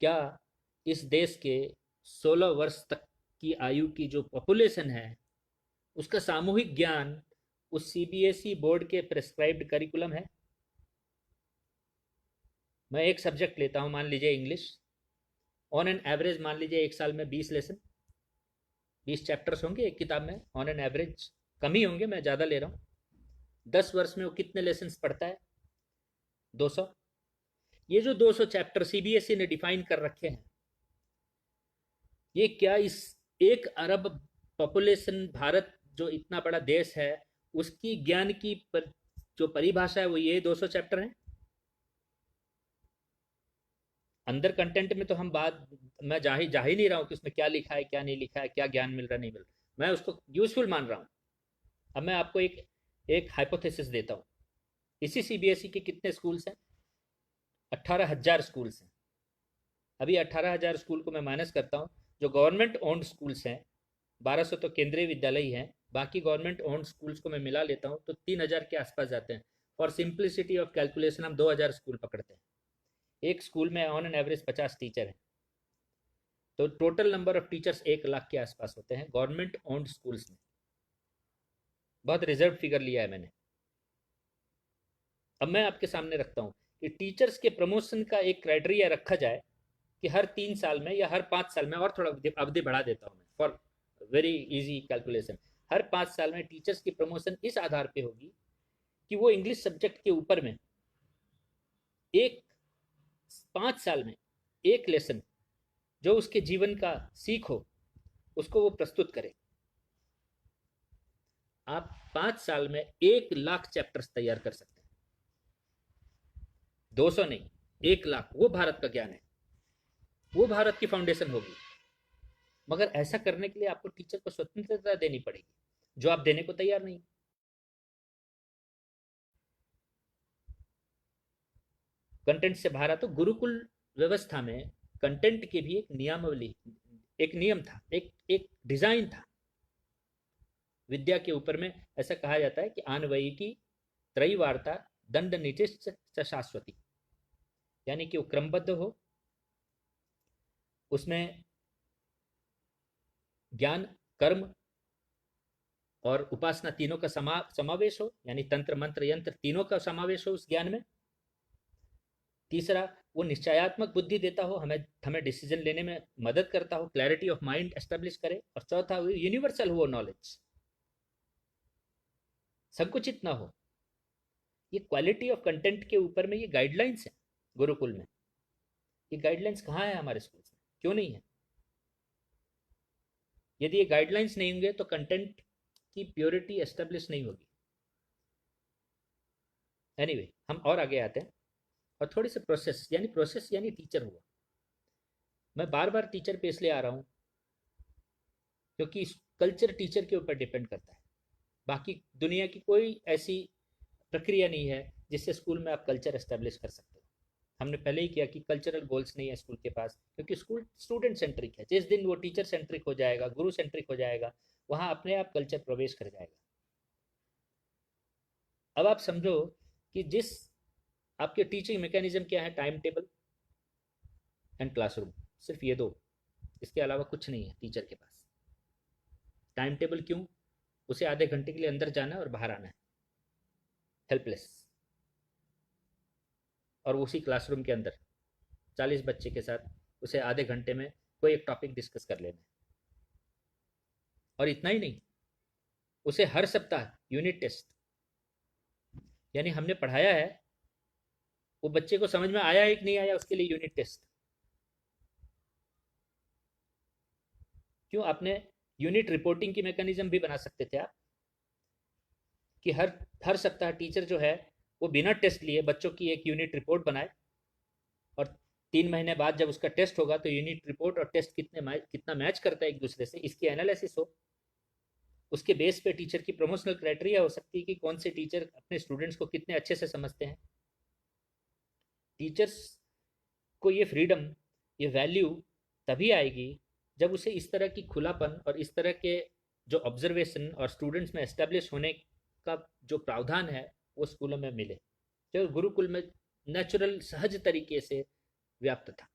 क्या इस देश के 16 वर्ष तक की आयु की जो पॉपुलेशन है उसका सामूहिक ज्ञान उस सीबीएसई बोर्ड के प्रेस्क्राइब्ड करिकुलम है। मैं एक सब्जेक्ट लेता हूँ, मान लीजिए इंग्लिश। ऑन एन एवरेज मान लीजिए एक साल में 20 लेसन, 20 चैप्टर्स होंगे एक किताब में ऑन एन एवरेज। कम ही होंगे, मैं ज़्यादा ले रहा हूँ। 10 वर्ष में वो कितने लेसन पढ़ता है? 200। ये जो 200 चैप्टर सीबीएसई ने डिफाइन कर रखे हैं, ये क्या इस 1 अरब पॉपुलेशन, भारत जो इतना बड़ा देश है, उसकी ज्ञान की जो परिभाषा है वो ये 200 चैप्टर है। अंदर कंटेंट में तो हम बात, मैं जा ही नहीं रहा हूँ कि उसमें क्या लिखा है, क्या नहीं लिखा है, क्या ज्ञान मिल रहा नहीं मिल रहा, मैं उसको यूजफुल मान रहा हूँ। अब मैं आपको एक एक हाइपोथेसिस देता हूँ। इसी सीबीएसई के कितने स्कूल्स हैं? 18,000 स्कूल्स हैं। अभी 18,000 स्कूल को मैं माइनस करता हूँ। जो गवर्नमेंट ओन्ड स्कूल्स हैं 1200 तो केंद्रीय विद्यालय ही हैं, बाकी गवर्नमेंट ओन्ड स्कूल्स को मैं मिला लेता हूँ तो 3,000 के आसपास जाते हैं। फॉर सिंप्लिसिटी ऑफ कैलकुलेशन हम 2,000 स्कूल पकड़ते हैं। एक स्कूल में ऑन एन एवरेज 50 टीचर हैं, तो total number of teachers 1 lakh के आसपास होते हैं गवर्नमेंट ओन्ड स्कूल्स में। बहुत रिजर्व फिगर लिया है मैंने। अब मैं आपके सामने रखता हूँ कि टीचर्स के प्रमोशन का एक क्राइटेरिया रखा जाए कि हर 3 साल में या हर 5 साल में, और थोड़ा अवधि बढ़ा देता हूँ मैं फॉर वेरी इजी कैलकुलेशन, हर 5 साल में टीचर्स की प्रमोशन इस आधार पे होगी कि वो इंग्लिश सब्जेक्ट के ऊपर में एक 5 साल में एक लेसन जो उसके जीवन का सीख हो उसको वो प्रस्तुत करे। आप 5 साल में 1 लाख चैप्टर्स तैयार कर सकते हैं। 200 नहीं, 1 लाख। वो भारत का ज्ञान है, वो भारत की फाउंडेशन होगी। मगर ऐसा करने के लिए आपको टीचर को स्वतंत्रता देनी पड़ेगी, जो आप देने को तैयार नहीं। कंटेंट से बाहर तो गुरुकुल व्यवस्था में कंटेंट की भी एक नियमावली, एक नियम था, एक एक डिजाइन था। विद्या के ऊपर में ऐसा कहा जाता है कि आनवयी की त्रयी वार्ता दंड निचिष्ट शाश्वती, यानी कि वो क्रमबद्ध हो, उसमें ज्ञान, कर्म और उपासना तीनों का समावेश हो, यानी तंत्र मंत्र यंत्र तीनों का समावेश हो उस ज्ञान में। तीसरा, वो निश्चयात्मक बुद्धि देता हो, हमें हमें डिसीजन लेने में मदद करता हो, क्लैरिटी ऑफ माइंड एस्टेब्लिश करे। और चौथा, वो यूनिवर्सल हो नॉलेज, संकुचित ना हो। ये क्वालिटी ऑफ कंटेंट के ऊपर में ये गाइडलाइंस है गुरुकुल में। ये गाइडलाइंस कहाँ है हमारे स्कूल में? क्यों नहीं है? यदि ये गाइडलाइंस नहीं होंगे तो कंटेंट की प्योरिटी एस्टेब्लिश नहीं होगी। एनीवे, हम और आगे आते हैं और थोड़ी सी प्रोसेस यानी टीचर हुआ। मैं बार बार टीचर पे इसलिए आ रहा हूँ क्योंकि कल्चर टीचर के ऊपर डिपेंड करता है। बाकी दुनिया की कोई ऐसी प्रक्रिया नहीं है जिससे स्कूल में आप कल्चर एस्टेब्लिश कर सकते हो। हमने पहले ही किया कि कल्चरल गोल्स नहीं है स्कूल के पास, क्योंकि स्कूल स्टूडेंट सेंट्रिक है। जिस दिन वो टीचर सेंट्रिक हो जाएगा, गुरु सेंट्रिक हो जाएगा, वहाँ अपने आप कल्चर प्रवेश कर जाएगा। अब आप समझो कि जिस आपके टीचिंग मैकेनिज्म क्या है, टाइम टेबल एंड क्लासरूम, सिर्फ ये दो, इसके अलावा कुछ नहीं है टीचर के पास। टाइम टेबल क्यों? उसे आधे घंटे के लिए अंदर जाना है और बाहर आना है, हेल्पलेस। और उसी क्लासरूम के अंदर 40 बच्चे के साथ उसे आधे घंटे में कोई एक टॉपिक डिस्कस कर लेना है। और इतना ही नहीं, उसे हर सप्ताह यूनिट टेस्ट, यानी हमने पढ़ाया है, वो बच्चे को समझ में आया है कि नहीं आया, उसके लिए यूनिट टेस्ट। क्यों? आपने यूनिट रिपोर्टिंग की मैकेनिज्म भी बना सकते थे आप, कि हर हर सप्ताह टीचर जो है वो बिना टेस्ट लिए बच्चों की एक यूनिट रिपोर्ट बनाए, और 3 महीने बाद जब उसका टेस्ट होगा तो यूनिट रिपोर्ट और टेस्ट कितना मैच करता है एक दूसरे से, इसकी एनालिसिस हो। उसके बेस पे टीचर की प्रमोशनल क्राइटेरिया हो सकती है कि कौन से टीचर अपने स्टूडेंट्स को कितने अच्छे से समझते हैं। टीचर्स को ये फ्रीडम, ये वैल्यू तभी आएगी जब उसे इस तरह की खुलापन और इस तरह के जो ऑब्जर्वेशन और स्टूडेंट्स में एस्टेब्लिश होने का जो प्रावधान है वो स्कूलों में मिले, जो गुरुकुल में नेचुरल सहज तरीके से व्याप्त था।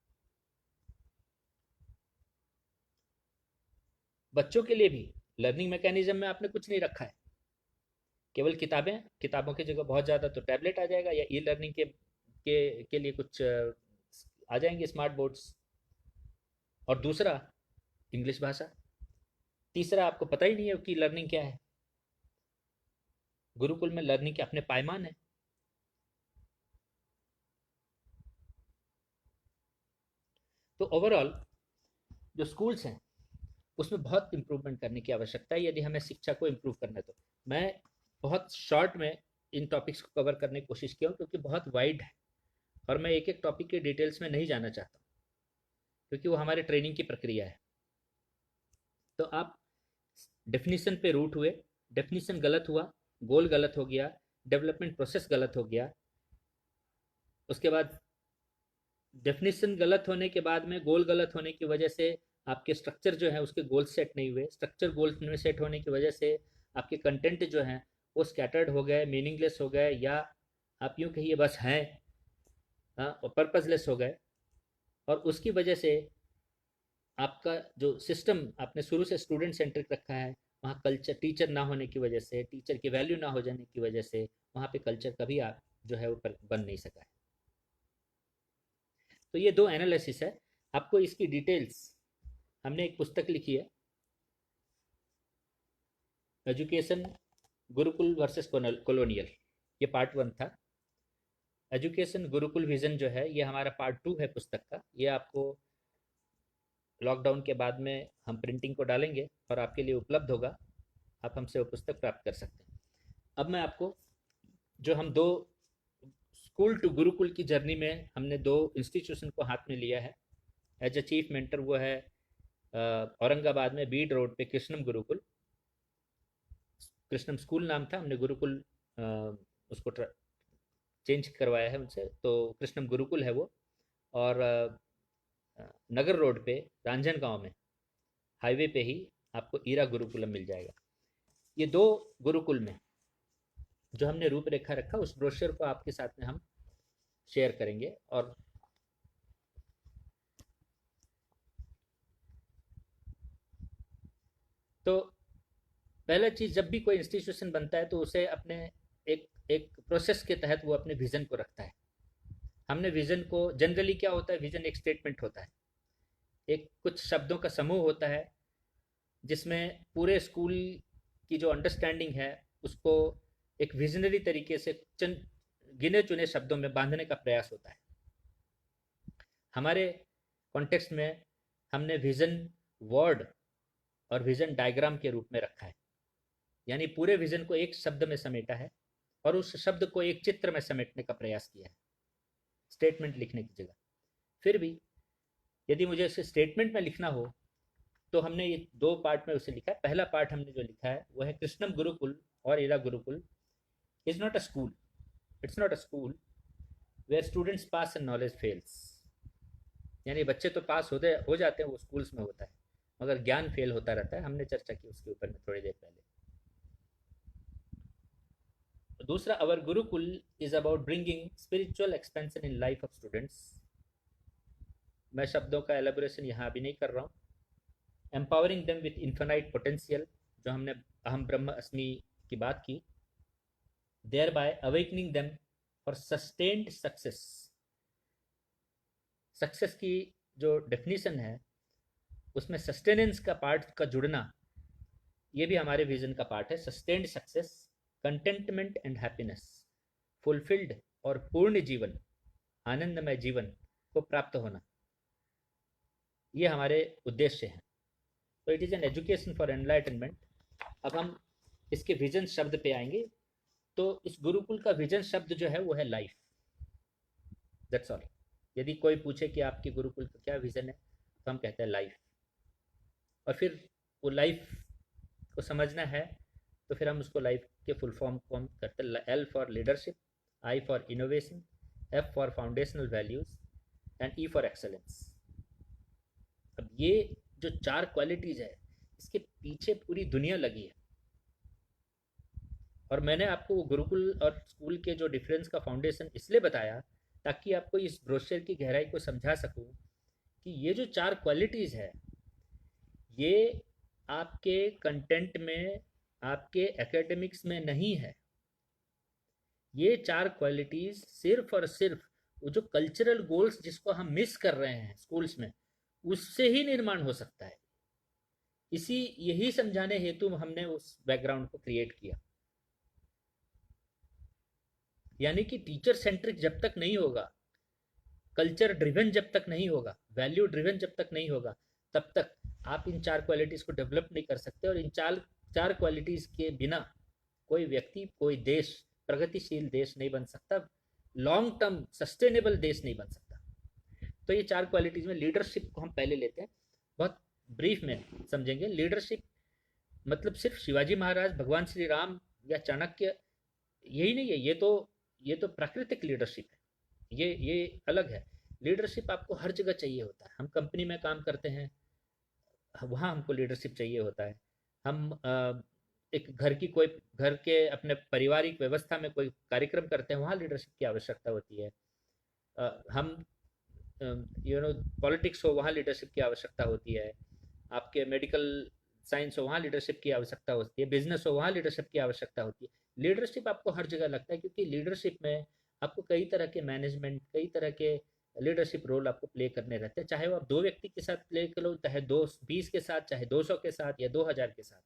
बच्चों के लिए भी लर्निंग मैकेनिज्म में आपने कुछ नहीं रखा है, केवल किताबें, किताबों की जगह बहुत ज़्यादा तो टैबलेट आ जाएगा, या ई लर्निंग के लिए कुछ आ जाएंगे स्मार्ट बोर्ड्स। और दूसरा इंग्लिश भाषा। तीसरा आपको पता ही नहीं है कि लर्निंग क्या है। गुरुकुल में लर्निंग के अपने पायमान है। तो ओवरऑल जो स्कूल्स हैं उसमें बहुत इम्प्रूवमेंट करने की आवश्यकता है, यदि हमें शिक्षा को इम्प्रूव करना है तो। मैं बहुत शॉर्ट में इन टॉपिक्स को कवर करने की कोशिश किया हूँ, क्योंकि बहुत वाइड है और मैं एक एक टॉपिक के डिटेल्स में नहीं जाना चाहता, क्योंकि वो हमारे ट्रेनिंग की प्रक्रिया है। तो आप डेफिनेशन पे रूट हुए, डेफिनेशन गलत हुआ, गोल गलत हो गया, डेवलपमेंट प्रोसेस गलत हो गया, उसके बाद डेफिनेशन गलत होने के बाद में गोल गलत होने की वजह से आपके स्ट्रक्चर जो है उसके गोल सेट नहीं हुए, स्ट्रक्चर गोल में सेट होने की वजह से आपके कंटेंट जो हैं वो स्कैटर्ड हो गए, मीनिंगलेस हो गए, या आप यूँ कहिए बस हैं, और पर्पजलेस हो गए। और उसकी वजह से आपका जो सिस्टम आपने शुरू से स्टूडेंट सेंट्रिक रखा है, वहाँ कल्चर, टीचर ना होने की वजह से, टीचर की वैल्यू ना हो जाने की वजह से वहाँ पे कल्चर कभी आप जो है वो बन नहीं सका है। तो ये दो एनालिसिस है। आपको इसकी डिटेल्स, हमने एक पुस्तक लिखी है, एजुकेशन गुरुकुल वर्सेस कॉलोनियल, ये पार्ट 1 था। एजुकेशन गुरुकुल विजन जो है ये हमारा पार्ट 2 है पुस्तक का। ये आपको लॉकडाउन के बाद में हम प्रिंटिंग को डालेंगे और आपके लिए उपलब्ध होगा, आप हमसे वो पुस्तक प्राप्त कर सकते हैं। अब मैं आपको जो हम दो स्कूल टू गुरुकुल की जर्नी में हमने दो इंस्टीट्यूशन को हाथ में लिया है एज अ चीफ मेंटर, वो है औरंगाबाद में बीड रोड पे कृष्णम गुरुकुल। कृष्णम स्कूल नाम था, हमने गुरुकुल उसको चेंज करवाया है उनसे, तो कृष्णम गुरुकुल है वो। और नगर रोड पे रांझनगांव में हाईवे पे ही आपको ईरा गुरुकुलम मिल जाएगा। ये दो गुरुकुल में जो हमने रूपरेखा रखा, उस ब्रोशर को आपके साथ में हम शेयर करेंगे। और तो पहला चीज़, जब भी कोई इंस्टीट्यूशन बनता है तो उसे अपने एक एक प्रोसेस के तहत वो अपने विज़न को रखता है। हमने विज़न को, जनरली क्या होता है, विज़न एक स्टेटमेंट होता है, एक कुछ शब्दों का समूह होता है जिसमें पूरे स्कूल की जो अंडरस्टैंडिंग है उसको एक विजनरी तरीके से चंद गिने चुने शब्दों में बांधने का प्रयास होता है। हमारे कॉन्टेक्स्ट में हमने विज़न वर्ड और विज़न डायग्राम के रूप में रखा है, यानी पूरे विज़न को एक शब्द में समेटा है और उस शब्द को एक चित्र में समेटने का प्रयास किया है, स्टेटमेंट लिखने की जगह। फिर भी यदि मुझे इसे स्टेटमेंट में लिखना हो तो हमने ये दो पार्ट में उसे लिखा है। पहला पार्ट हमने जो लिखा है वो है कृष्णम गुरुकुल और Ira Gurukul is not a school, it's not a school where students pass and knowledge fails. यानी बच्चे तो पास हो जाते हैं, वो स्कूल्स में होता है, मगर ज्ञान फेल होता रहता है। हमने चर्चा की उसके ऊपर में थोड़ी देर पहले। दूसरा, our gurukul is about bringing spiritual expansion in life of students. मैं शब्दों का एलेबोरेशन यहाँ अभी नहीं कर रहा हूँ। Empowering them with infinite potential, जो हमने अहम ब्रह्म अस्मि की बात की। Thereby awakening them for sustained success. Success की जो डेफिनेशन है उसमें सस्टेनेंस का पार्ट का जुड़ना, ये भी हमारे विजन का पार्ट है। Sustained success, containment and happiness, fulfilled और पूर्ण जीवन, आनंदमय जीवन को प्राप्त होना, ये हमारे उद्देश्य हैं। तो it is an education for enlightenment. अब हम इसके विजन शब्द पे आएंगे। तो इस गुरुकुल का विजन शब्द जो है वो है लाइफ। That's all. यदि कोई पूछे कि आपके गुरुकुल का क्या विजन है, तो हम कहते हैं लाइफ। और फिर वो लाइफ को समझना है तो फिर हम उसको लाइफ के फुल फॉर्म को हम करते हैं। L for leadership, I for innovation, F for foundational values and E for excellence. अब ये जो 4 क्वालिटीज है, इसके पीछे पूरी दुनिया लगी है। और मैंने आपको वो गुरुकुल और स्कूल के जो डिफरेंस का फाउंडेशन इसलिए बताया ताकि आपको इस ब्रोशर की गहराई को समझा सकूं कि ये जो 4 क्वालिटीज़ है, ये आपके कंटेंट में, आपके एकेडमिक्स में नहीं है। ये 4 क्वालिटीज़ सिर्फ और सिर्फ वो जो कल्चरल गोल्स जिसको हम मिस कर रहे हैं स्कूल्स में, उससे ही निर्माण हो सकता है। यही समझाने हेतु हमने उस बैकग्राउंड को क्रिएट किया। यानी कि टीचर सेंट्रिक जब तक नहीं होगा, कल्चर ड्रिवन जब तक नहीं होगा, वैल्यू ड्रिवन जब तक नहीं होगा, तब तक आप इन 4 क्वालिटीज़ को डेवलप नहीं कर सकते। और इन चार क्वालिटीज़ के बिना कोई व्यक्ति, कोई देश प्रगतिशील देश नहीं बन सकता, लॉन्ग टर्म सस्टेनेबल देश नहीं बन सकता। तो ये 4 क्वालिटीज़ में लीडरशिप को हम पहले लेते हैं, बहुत ब्रीफ में समझेंगे। लीडरशिप मतलब सिर्फ शिवाजी महाराज, भगवान श्री राम या चाणक्य, यही नहीं है। ये तो प्राकृतिक लीडरशिप है, ये अलग है। लीडरशिप आपको हर जगह चाहिए होता है। हम कंपनी में काम करते हैं, वहाँ हमको लीडरशिप चाहिए होता है। हम एक घर के अपने पारिवारिक व्यवस्था में कोई कार्यक्रम करते हैं, वहाँ लीडरशिप की आवश्यकता होती है। हम पॉलिटिक्स हो, वहाँ लीडरशिप की आवश्यकता होती है। आपके मेडिकल साइंस हो, वहाँ लीडरशिप की आवश्यकता होती है। बिजनेस हो, वहाँ लीडरशिप की आवश्यकता होती है। लीडरशिप आपको हर जगह लगता है, क्योंकि लीडरशिप में आपको कई तरह के मैनेजमेंट, कई तरह के लीडरशिप रोल आपको प्ले करने रहते हैं। चाहे वो आप 2 व्यक्ति के साथ प्ले करो, चाहे 20 के साथ, चाहे 200 के साथ या 2000 के साथ,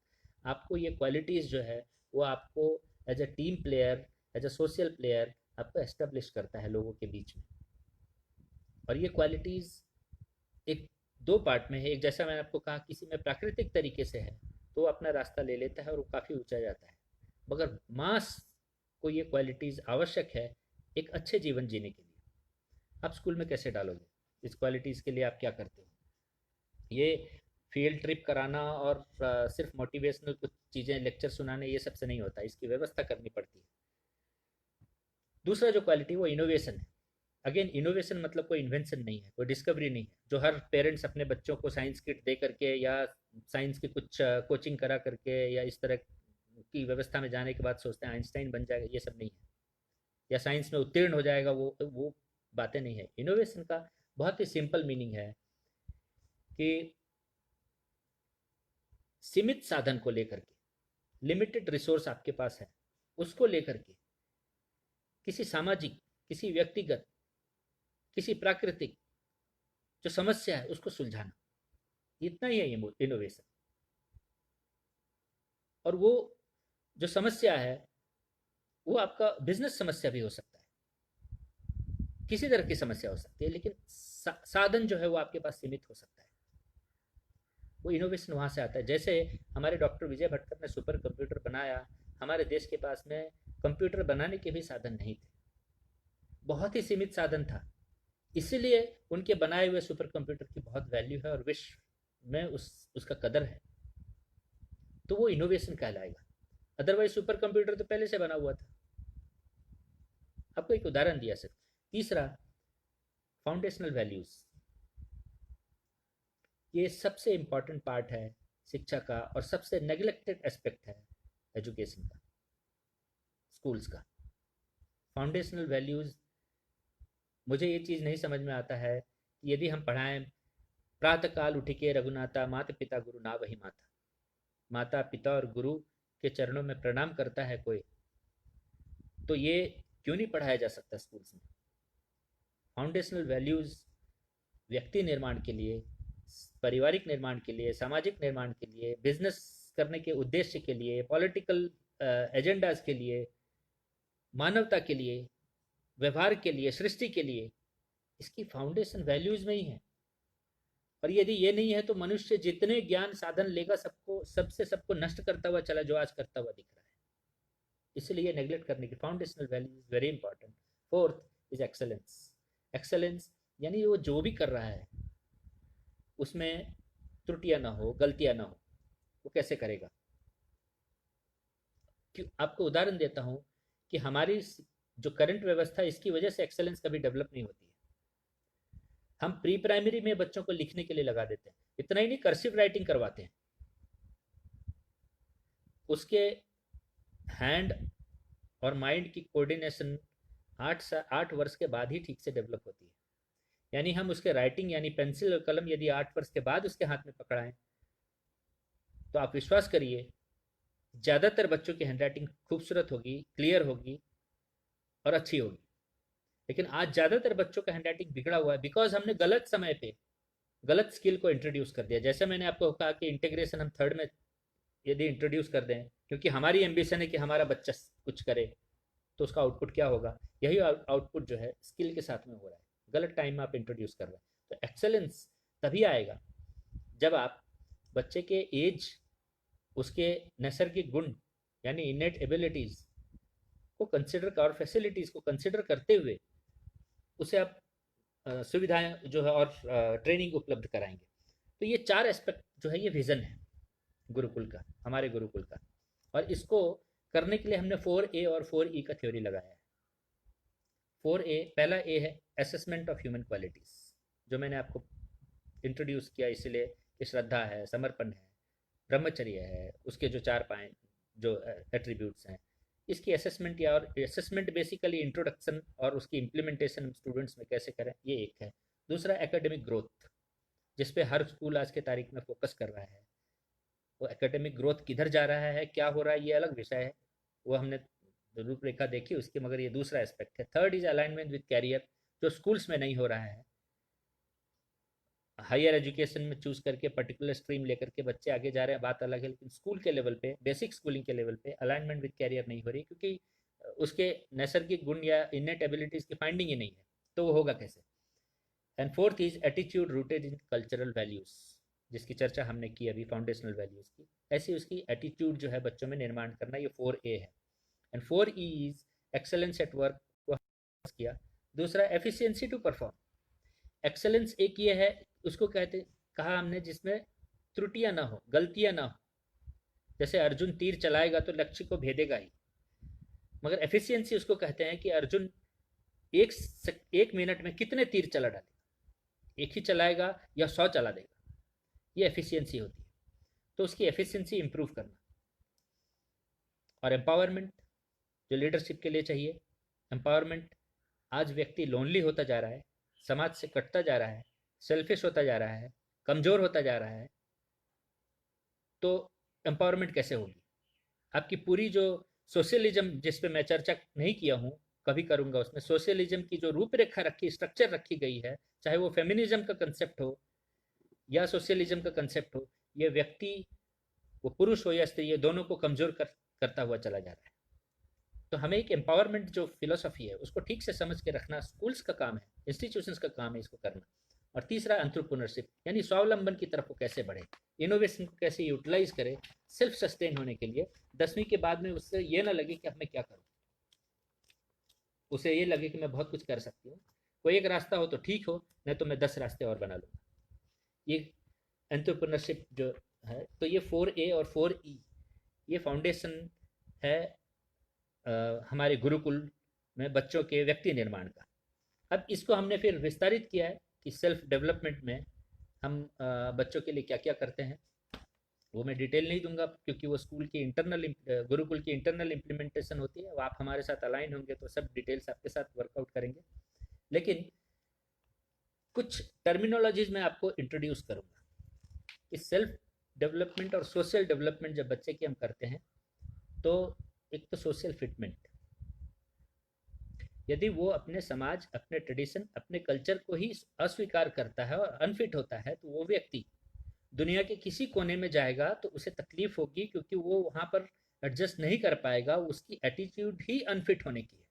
आपको ये क्वालिटीज़ जो है वो आपको as a team player, as a social player आपको एस्टेब्लिश करता है लोगों के बीच में। और ये क्वालिटीज़ एक 2 पार्ट में है। एक, जैसा मैंने आपको कहा, किसी में प्राकृतिक तरीके से है तो वो अपना रास्ता ले लेता है और वो काफ़ी ऊंचा जाता है। मगर मास को ये क्वालिटीज़ आवश्यक है एक अच्छे जीवन जीने के लिए। आप स्कूल में कैसे डालोगे इस क्वालिटीज़ के लिए? आप क्या करते हो? ये फील्ड ट्रिप कराना और सिर्फ मोटिवेशनल कुछ चीज़ें, लेक्चर सुनाने, ये सबसे नहीं होता। इसकी व्यवस्था करनी पड़ती है। दूसरा जो क्वालिटी वो इनोवेशन है। अगेन, इनोवेशन मतलब कोई इन्वेंशन नहीं है, कोई डिस्कवरी नहीं है, जो हर पेरेंट्स अपने बच्चों को साइंस किट दे करके या साइंस की कुछ कोचिंग करा करके या इस तरह की व्यवस्था में जाने के बाद सोचते हैं आइंस्टाइन बन जाएगा। ये सब नहीं है। या साइंस में उत्तीर्ण हो जाएगा, वो बातें नहीं है। इनोवेशन का बहुत ही सिंपल मीनिंग है कि सीमित साधन को लेकर के, लिमिटेड रिसोर्स आपके पास है, उसको लेकर के किसी सामाजिक, किसी व्यक्तिगत, किसी प्राकृतिक जो समस्या है उसको सुलझाना, इतना ही है ये इनोवेशन। और वो जो समस्या है वो आपका बिजनेस समस्या भी हो सकता है, किसी तरह की समस्या हो सकती है, लेकिन साधन जो है वो आपके पास सीमित हो सकता है। वो इनोवेशन वहाँ से आता है। जैसे हमारे डॉक्टर विजय भटकर ने सुपर कंप्यूटर बनाया, हमारे देश के पास में कंप्यूटर बनाने के भी साधन नहीं थे, बहुत ही सीमित साधन था। इसीलिए उनके बनाए हुए सुपर कंप्यूटर की बहुत वैल्यू है और विश्व में उसका कदर है। तो वो इनोवेशन कहलाएगा। अदरवाइज सुपर कंप्यूटर तो पहले से बना हुआ था। आपको एक उदाहरण दिया सर, तीसरा, फाउंडेशनल वैल्यूज़। ये सबसे इम्पॉर्टेंट पार्ट है शिक्षा का और सबसे नेग्लेक्टेड एस्पेक्ट है एजुकेशन का, स्कूल्स का। फाउंडेशनल वैल्यूज़, मुझे ये चीज़ नहीं समझ में आता है कि यदि हम पढ़ाएं प्रातःकाल उठ के रघुनाथा माता पिता गुरु ना वही माता, माता पिता और गुरु के चरणों में प्रणाम करता है कोई, तो ये क्यों नहीं पढ़ाया जा सकता स्कूल्स में? फाउंडेशनल वैल्यूज़ व्यक्ति निर्माण के लिए, पारिवारिक निर्माण के लिए, सामाजिक निर्माण के लिए, बिजनेस करने के उद्देश्य के लिए, पॉलिटिकल एजेंडाज के लिए, मानवता के लिए, व्यवहार के लिए, सृष्टि के लिए, इसकी फाउंडेशन वैल्यूज में ही है। और यदि ये नहीं है तो मनुष्य जितने ज्ञान साधन लेगा सबको नष्ट करता हुआ चला, जो आज करता हुआ दिख रहा है। इसलिए नेग्लेक्ट करने की foundational value is very important. Fourth is excellence. Excellence यानी वो जो भी कर रहा है उसमें त्रुटियां ना हो, गलतियां ना हो, वो कैसे करेगा? क्यों? आपको उदाहरण देता हूं कि हमारी जो करंट व्यवस्था, इसकी वजह से एक्सेलेंस कभी डेवलप नहीं होती है। हम प्री प्राइमरी में बच्चों को लिखने के लिए लगा देते हैं, इतना ही नहीं, कर्सिव राइटिंग करवाते हैं। उसके हैंड और माइंड की कोऑर्डिनेशन 8 वर्ष के बाद ही ठीक से डेवलप होती है। यानी हम उसके राइटिंग यानी पेंसिल और कलम यदि 8 वर्ष के बाद उसके हाथ में पकड़ाएं तो आप विश्वास करिए ज़्यादातर बच्चों की हैंडराइटिंग खूबसूरत होगी, क्लियर होगी और अच्छी होगी। लेकिन आज ज़्यादातर बच्चों का हैंडराइटिंग बिगड़ा हुआ है बिकॉज हमने गलत समय पे गलत स्किल को इंट्रोड्यूस कर दिया। जैसे मैंने आपको कहा कि इंटीग्रेशन हम थर्ड में यदि इंट्रोड्यूस कर दें, क्योंकि हमारी एम्बिशन है कि हमारा बच्चा कुछ करे, तो उसका आउटपुट क्या होगा? यही आउटपुट जो है स्किल के साथ में हो रहा है, गलत टाइम में आप इंट्रोड्यूस कर रहे हैं। तो एक्सेलेंस तभी आएगा जब आप बच्चे के एज, उसके नैसर्गिक गुण यानी इनेट एबिलिटीज़ को कंसिडर और फैसिलिटीज़ को कंसिडर करते हुए उसे आप सुविधाएं जो है और ट्रेनिंग उपलब्ध कराएंगे। तो ये 4 एस्पेक्ट जो है, ये विज़न है गुरुकुल का, हमारे गुरुकुल का। और इसको करने के लिए हमने 4A और 4E का थ्योरी लगाया है। 4A, पहला ए है असेसमेंट ऑफ ह्यूमन क्वालिटीज़, जो मैंने आपको इंट्रोड्यूस किया इसलिए कि श्रद्धा है, समर्पण है, ब्रह्मचर्य है, उसके जो 4 पाए जो एट्रीब्यूट्स हैं, इसकी असेसमेंट या और असेसमेंट बेसिकली इंट्रोडक्शन और उसकी इम्प्लीमेंटेशन स्टूडेंट्स में कैसे करें, ये एक है। दूसरा एकेडमिक ग्रोथ, जिस पे हर स्कूल आज के तारीख में फोकस कर रहा है। वो एकेडमिक ग्रोथ किधर जा रहा है, क्या हो रहा है, ये अलग विषय है, वो हमने रूपरेखा देखी उसकी, मगर ये दूसरा एस्पेक्ट है। Third is alignment with career, जो स्कूल्स में नहीं हो रहा है। हायर एजुकेशन में चूज करके पर्टिकुलर स्ट्रीम लेकर के बच्चे आगे जा रहे हैं, बात अलग है, लेकिन स्कूल के लेवल पे, बेसिक स्कूलिंग के लेवल पे अलाइनमेंट विद कैरियर नहीं हो रही, क्योंकि उसके नैसर्गिक गुण या इनेट एबिलिटीज की फाइंडिंग ही नहीं है, तो वो होगा कैसे? And fourth is attitude rooted in cultural values, जिसकी चर्चा हमने की अभी, फाउंडेशनल वैल्यूज की। ऐसी उसकी एटीट्यूड जो है बच्चों में निर्माण करना, ये 4A है। And 4E is excellence at work को किया। दूसरा एफिशिएंसी टू परफॉर्म। एक्सेलेंस एक ये है, उसको कहा हमने जिसमें त्रुटियां ना हो, गलतियां ना हो। जैसे अर्जुन तीर चलाएगा तो लक्ष्य को भेदेगा ही, मगर एफिशिएंसी उसको कहते हैं कि अर्जुन एक मिनट में कितने तीर चला डालेगा, एक ही चलाएगा या 100 चला देगा, ये एफिशिएंसी होती है। तो उसकी एफिशिएंसी इंप्रूव करना। और एम्पावरमेंट, जो लीडरशिप के लिए चाहिए, एम्पावरमेंट। आज व्यक्ति लोनली होता जा रहा है, समाज से कटता जा रहा है, सेल्फिश होता जा रहा है, कमज़ोर होता जा रहा है, तो एम्पावरमेंट कैसे होगी? आपकी पूरी जो सोशलिज्म, जिस पे मैं चर्चा नहीं किया हूँ, कभी करूँगा, उसमें सोशलिज्म की जो रूपरेखा रखी, स्ट्रक्चर रखी गई है, चाहे वो फेमिनिज्म का कंसेप्ट हो या सोशलिज्म का कंसेप्ट हो, ये व्यक्ति, वो पुरुष हो या स्त्री, ये दोनों को कमज़ोर करता हुआ चला जा रहा है। तो हमें एक एम्पावरमेंट जो फिलोसफी है उसको ठीक से समझ के रखना स्कूल्स का काम है, इंस्टीट्यूशंस का काम है इसको करना। और तीसरा एंटरप्रेन्योरशिप, यानी स्वावलंबन की तरफ वो कैसे बढ़े, इनोवेशन को कैसे यूटिलाइज करे सेल्फ सस्टेन होने के लिए। 10वीं के बाद में उससे ये ना लगे कि अब मैं क्या करूँ, उसे ये लगे कि मैं बहुत कुछ कर सकती हूँ, कोई एक रास्ता हो तो ठीक हो, नहीं तो मैं 10 रास्ते और बना लूँगा। ये एंटरप्रेन्योरशिप जो है, तो ये 4A और 4E ये फाउंडेशन है हमारे गुरुकुल में बच्चों के व्यक्ति निर्माण का। अब इसको हमने फिर विस्तारित किया है कि सेल्फ डेवलपमेंट में हम बच्चों के लिए क्या क्या करते हैं। वो मैं डिटेल नहीं दूंगा क्योंकि वो स्कूल की इंटरनल गुरुकुल की इंटरनल इम्प्लीमेंटेशन होती है। वो आप हमारे साथ अलाइन होंगे तो सब डिटेल्स आपके साथ वर्कआउट करेंगे। लेकिन कुछ टर्मिनोलॉजीज मैं आपको इंट्रोड्यूस करूंगा कि सेल्फ डेवलपमेंट और सोशल डेवलपमेंट जब बच्चे की हम करते हैं तो एक तो सोशल फिटमेंट, यदि वो अपने समाज, अपने ट्रेडिशन, अपने कल्चर को ही अस्वीकार करता है और अनफिट होता है तो वो व्यक्ति दुनिया के किसी कोने में जाएगा तो उसे तकलीफ होगी क्योंकि वो वहाँ पर एडजस्ट नहीं कर पाएगा। उसकी एटीट्यूड ही अनफिट होने की है।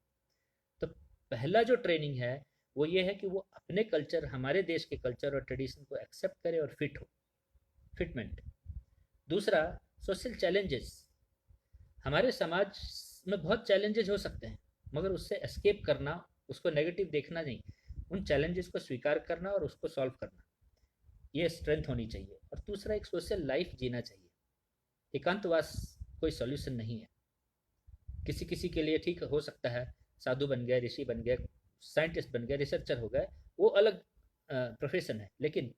तो पहला जो ट्रेनिंग है वो ये है कि वो अपने कल्चर, हमारे देश के कल्चर और ट्रेडिशन को एक्सेप्ट करे और फिट हो, फिटमेंट। दूसरा, सोशल चैलेंजेस। हमारे समाज में बहुत चैलेंजेस हो सकते हैं मगर उससे एस्केप करना, उसको नेगेटिव देखना नहीं, उन चैलेंजेस को स्वीकार करना और उसको सॉल्व करना, ये स्ट्रेंथ होनी चाहिए। और दूसरा, एक सोशल लाइफ जीना चाहिए। एकांतवास कोई सॉल्यूशन नहीं है। किसी किसी के लिए ठीक हो सकता है, साधु बन गए, ऋषि बन गए, साइंटिस्ट बन गए, रिसर्चर हो गए, वो अलग प्रोफेशन है। लेकिन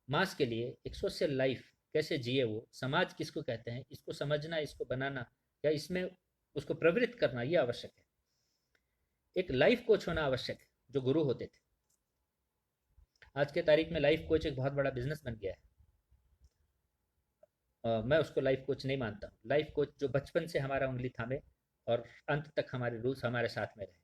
मास के लिए एक सोशल लाइफ कैसे जिए, वो समाज किसको कहते हैं, इसको समझना, इसको बनाना या इसमें उसको प्रवृत्त करना, ये आवश्यक है। एक लाइफ कोच होना आवश्यक है, जो गुरु होते थे। आज के तारीख में लाइफ कोच एक बहुत बड़ा बिजनेस बन गया है। मैं उसको लाइफ कोच नहीं मानता। लाइफ कोच जो बचपन से हमारा उंगली थामे और अंत तक हमारे रूल्स हमारे साथ में रहे।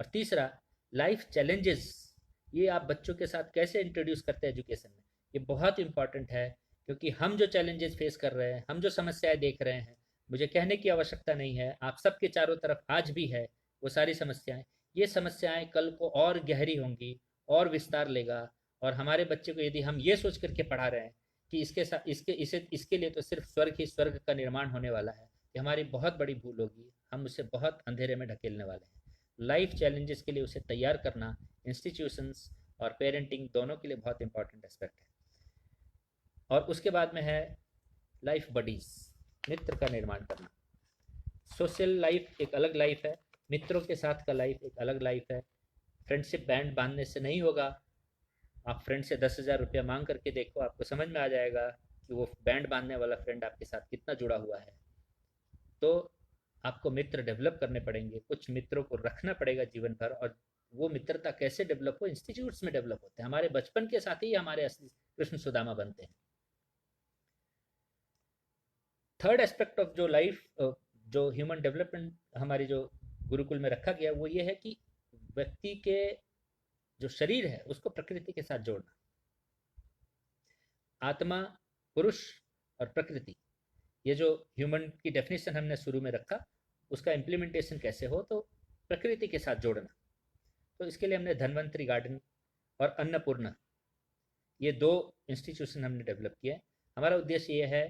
और तीसरा, लाइफ चैलेंजेस, ये आप बच्चों के साथ कैसे इंट्रोड्यूस करते हैं एजुकेशन में, ये बहुत इंपॉर्टेंट है। क्योंकि हम जो चैलेंजेस फेस कर रहे हैं, हम जो समस्याएं देख रहे हैं, मुझे कहने की आवश्यकता नहीं है, आप सबके चारों तरफ आज भी है वो सारी समस्याएं। ये समस्याएं कल को और गहरी होंगी और विस्तार लेगा। और हमारे बच्चे को यदि हम ये सोच करके पढ़ा रहे हैं कि इसके साथ इसके लिए तो सिर्फ स्वर्ग ही स्वर्ग का निर्माण होने वाला है, ये हमारी बहुत बड़ी भूल होगी। हम उसे बहुत अंधेरे में ढकेलने वाले हैं। लाइफ चैलेंजेस के लिए उसे तैयार करना इंस्टीट्यूशंस और पेरेंटिंग दोनों के लिए बहुत इंपॉर्टेंट एस्पेक्ट है। और उसके बाद में है लाइफ बडीज, मित्र का निर्माण करना। सोशल लाइफ एक अलग लाइफ है, मित्रों के साथ का लाइफ एक अलग लाइफ है। फ्रेंडशिप बैंड बांधने से नहीं होगा। आप फ्रेंड से 10,000 रुपया मांग करके देखो, आपको समझ में आ जाएगा कि वो बैंड बांधने वाला फ्रेंड आपके साथ कितना जुड़ा हुआ है। तो आपको मित्र डेवलप करने पड़ेंगे, कुछ मित्रों को रखना पड़ेगा जीवन भर। और वो मित्रता कैसे डेवलप हो, इंस्टीट्यूट्स में डेवलप होते हैं। हमारे बचपन के साथ ही हमारे असली कृष्ण सुदामा बनते हैं। थर्ड एस्पेक्ट ऑफ जो लाइफ, जो ह्यूमन डेवलपमेंट हमारी जो गुरुकुल में रखा गया, वो ये है कि व्यक्ति के जो शरीर है उसको प्रकृति के साथ जोड़ना। आत्मा, पुरुष और प्रकृति, ये जो ह्यूमन की डेफिनेशन हमने शुरू में रखा, उसका इम्प्लीमेंटेशन कैसे हो, तो प्रकृति के साथ जोड़ना। तो इसके लिए हमने धन्वंतरी गार्डन और अन्नपूर्णा, ये दो इंस्टीट्यूशन हमने डेवलप किए हैं। हमारा उद्देश्य ये है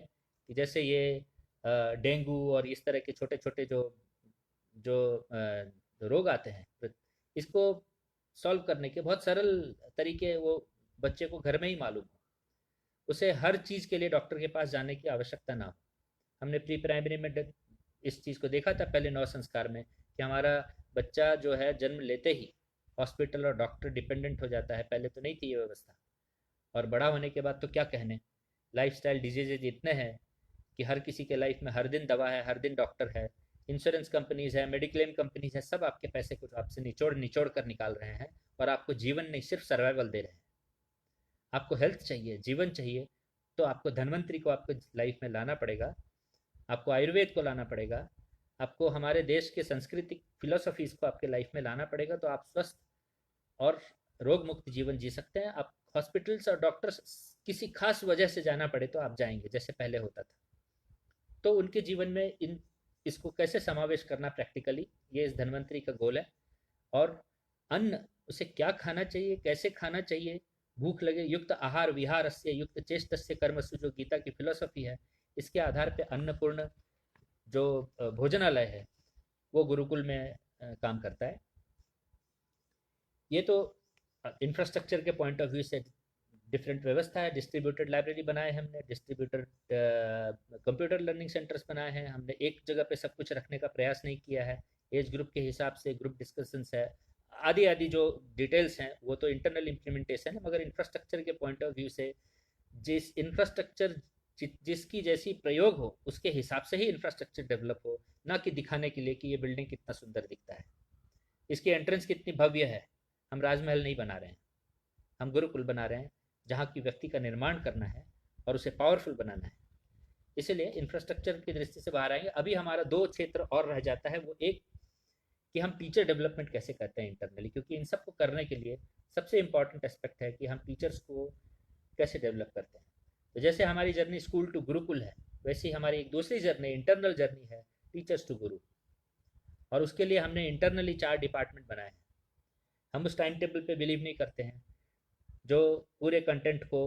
कि जैसे ये डेंगू और इस तरह के छोटे छोटे जो जो रोग आते हैं, तो इसको सॉल्व करने के बहुत सरल तरीके वो बच्चे को घर में ही मालूम हो, उसे हर चीज़ के लिए डॉक्टर के पास जाने की आवश्यकता ना हो। हमने प्री प्राइमरी में इस चीज़ को देखा था पहले 9 संस्कार में, कि हमारा बच्चा जो है जन्म लेते ही हॉस्पिटल और डॉक्टर डिपेंडेंट हो जाता है। पहले तो नहीं थी ये व्यवस्था। और बड़ा होने के बाद तो क्या कहने, लाइफस्टाइल डिजीजेज इतने हैं कि हर किसी के लाइफ में हर दिन दवा है, हर दिन डॉक्टर है, इंश्योरेंस कंपनीज है, मेडिक्लेम कंपनीज है, सब आपके पैसे को आपसे निचोड़ निचोड़ कर निकाल रहे हैं और आपको जीवन नहीं सिर्फ सर्वाइवल दे रहे हैं। आपको हेल्थ चाहिए, जीवन चाहिए, तो आपको धन्वंतरी को आपको लाइफ में लाना पड़ेगा, आपको आयुर्वेद को लाना पड़ेगा, आपको हमारे देश के सांस्कृतिक फिलोसफीज को आपके लाइफ में लाना पड़ेगा। तो आप स्वस्थ और रोग मुक्त जीवन जी सकते हैं। आप हॉस्पिटल्स और डॉक्टर्स किसी खास वजह से जाना पड़े तो आप जाएंगे, जैसे पहले होता था। तो उनके जीवन में इसको कैसे समावेश करना प्रैक्टिकली, ये इस धन्वंतरी का गोल है। और अन्न, उसे क्या खाना चाहिए, कैसे खाना चाहिए, भूख लगे युक्त आहार विहारस्य युक्त चेष्टस्य कर्मसु, जो गीता की फिलोसफी है, इसके आधार पे अन्नपूर्ण जो भोजनालय है वो गुरुकुल में काम करता है। ये तो इंफ्रास्ट्रक्चर के पॉइंट ऑफ व्यू से डिफरेंट व्यवस्था है। डिस्ट्रीब्यूटेड लाइब्रेरी बनाए हैं हमने, डिस्ट्रीब्यूटेड कंप्यूटर लर्निंग सेंटर्स बनाए हैं हमने। एक जगह पे सब कुछ रखने का प्रयास नहीं किया है। एज ग्रुप के हिसाब से ग्रुप डिस्कशंस है, आदि आदि जो डिटेल्स हैं वो तो इंटरनल इम्प्लीमेंटेशन है, मगर इंफ्रास्ट्रक्चर के पॉइंट ऑफ व्यू से जिस इंफ्रास्ट्रक्चर जिसकी जैसी प्रयोग हो उसके हिसाब से ही इंफ्रास्ट्रक्चर डेवलप हो, ना कि दिखाने के लिए कि ये बिल्डिंग कितना सुंदर दिखता है, इसकी एंट्रेंस कितनी भव्य है। हम राजमहल नहीं बना रहे हैं, हम गुरुकुल बना रहे हैं जहाँ की व्यक्ति का निर्माण करना है और उसे पावरफुल बनाना है। इसलिए इंफ्रास्ट्रक्चर की दृष्टि से बाहर आएंगे। अभी हमारा दो क्षेत्र और रह जाता है, वो एक कि हम टीचर डेवलपमेंट कैसे करते हैं इंटरनली, क्योंकि इन सबको करने के लिए सबसे इंपॉर्टेंट एस्पेक्ट है कि हम टीचर्स को कैसे डेवलप करते हैं। तो जैसे हमारी जर्नी स्कूल टू गुरुकुल है, वैसे ही हमारी एक दूसरी जर्नी इंटरनल जर्नी है टीचर्स टू गुरु, और उसके लिए हमने इंटरनली 4 डिपार्टमेंट बनाए हैं। हम उस टाइम टेबल पे बिलीव नहीं करते हैं जो पूरे कंटेंट को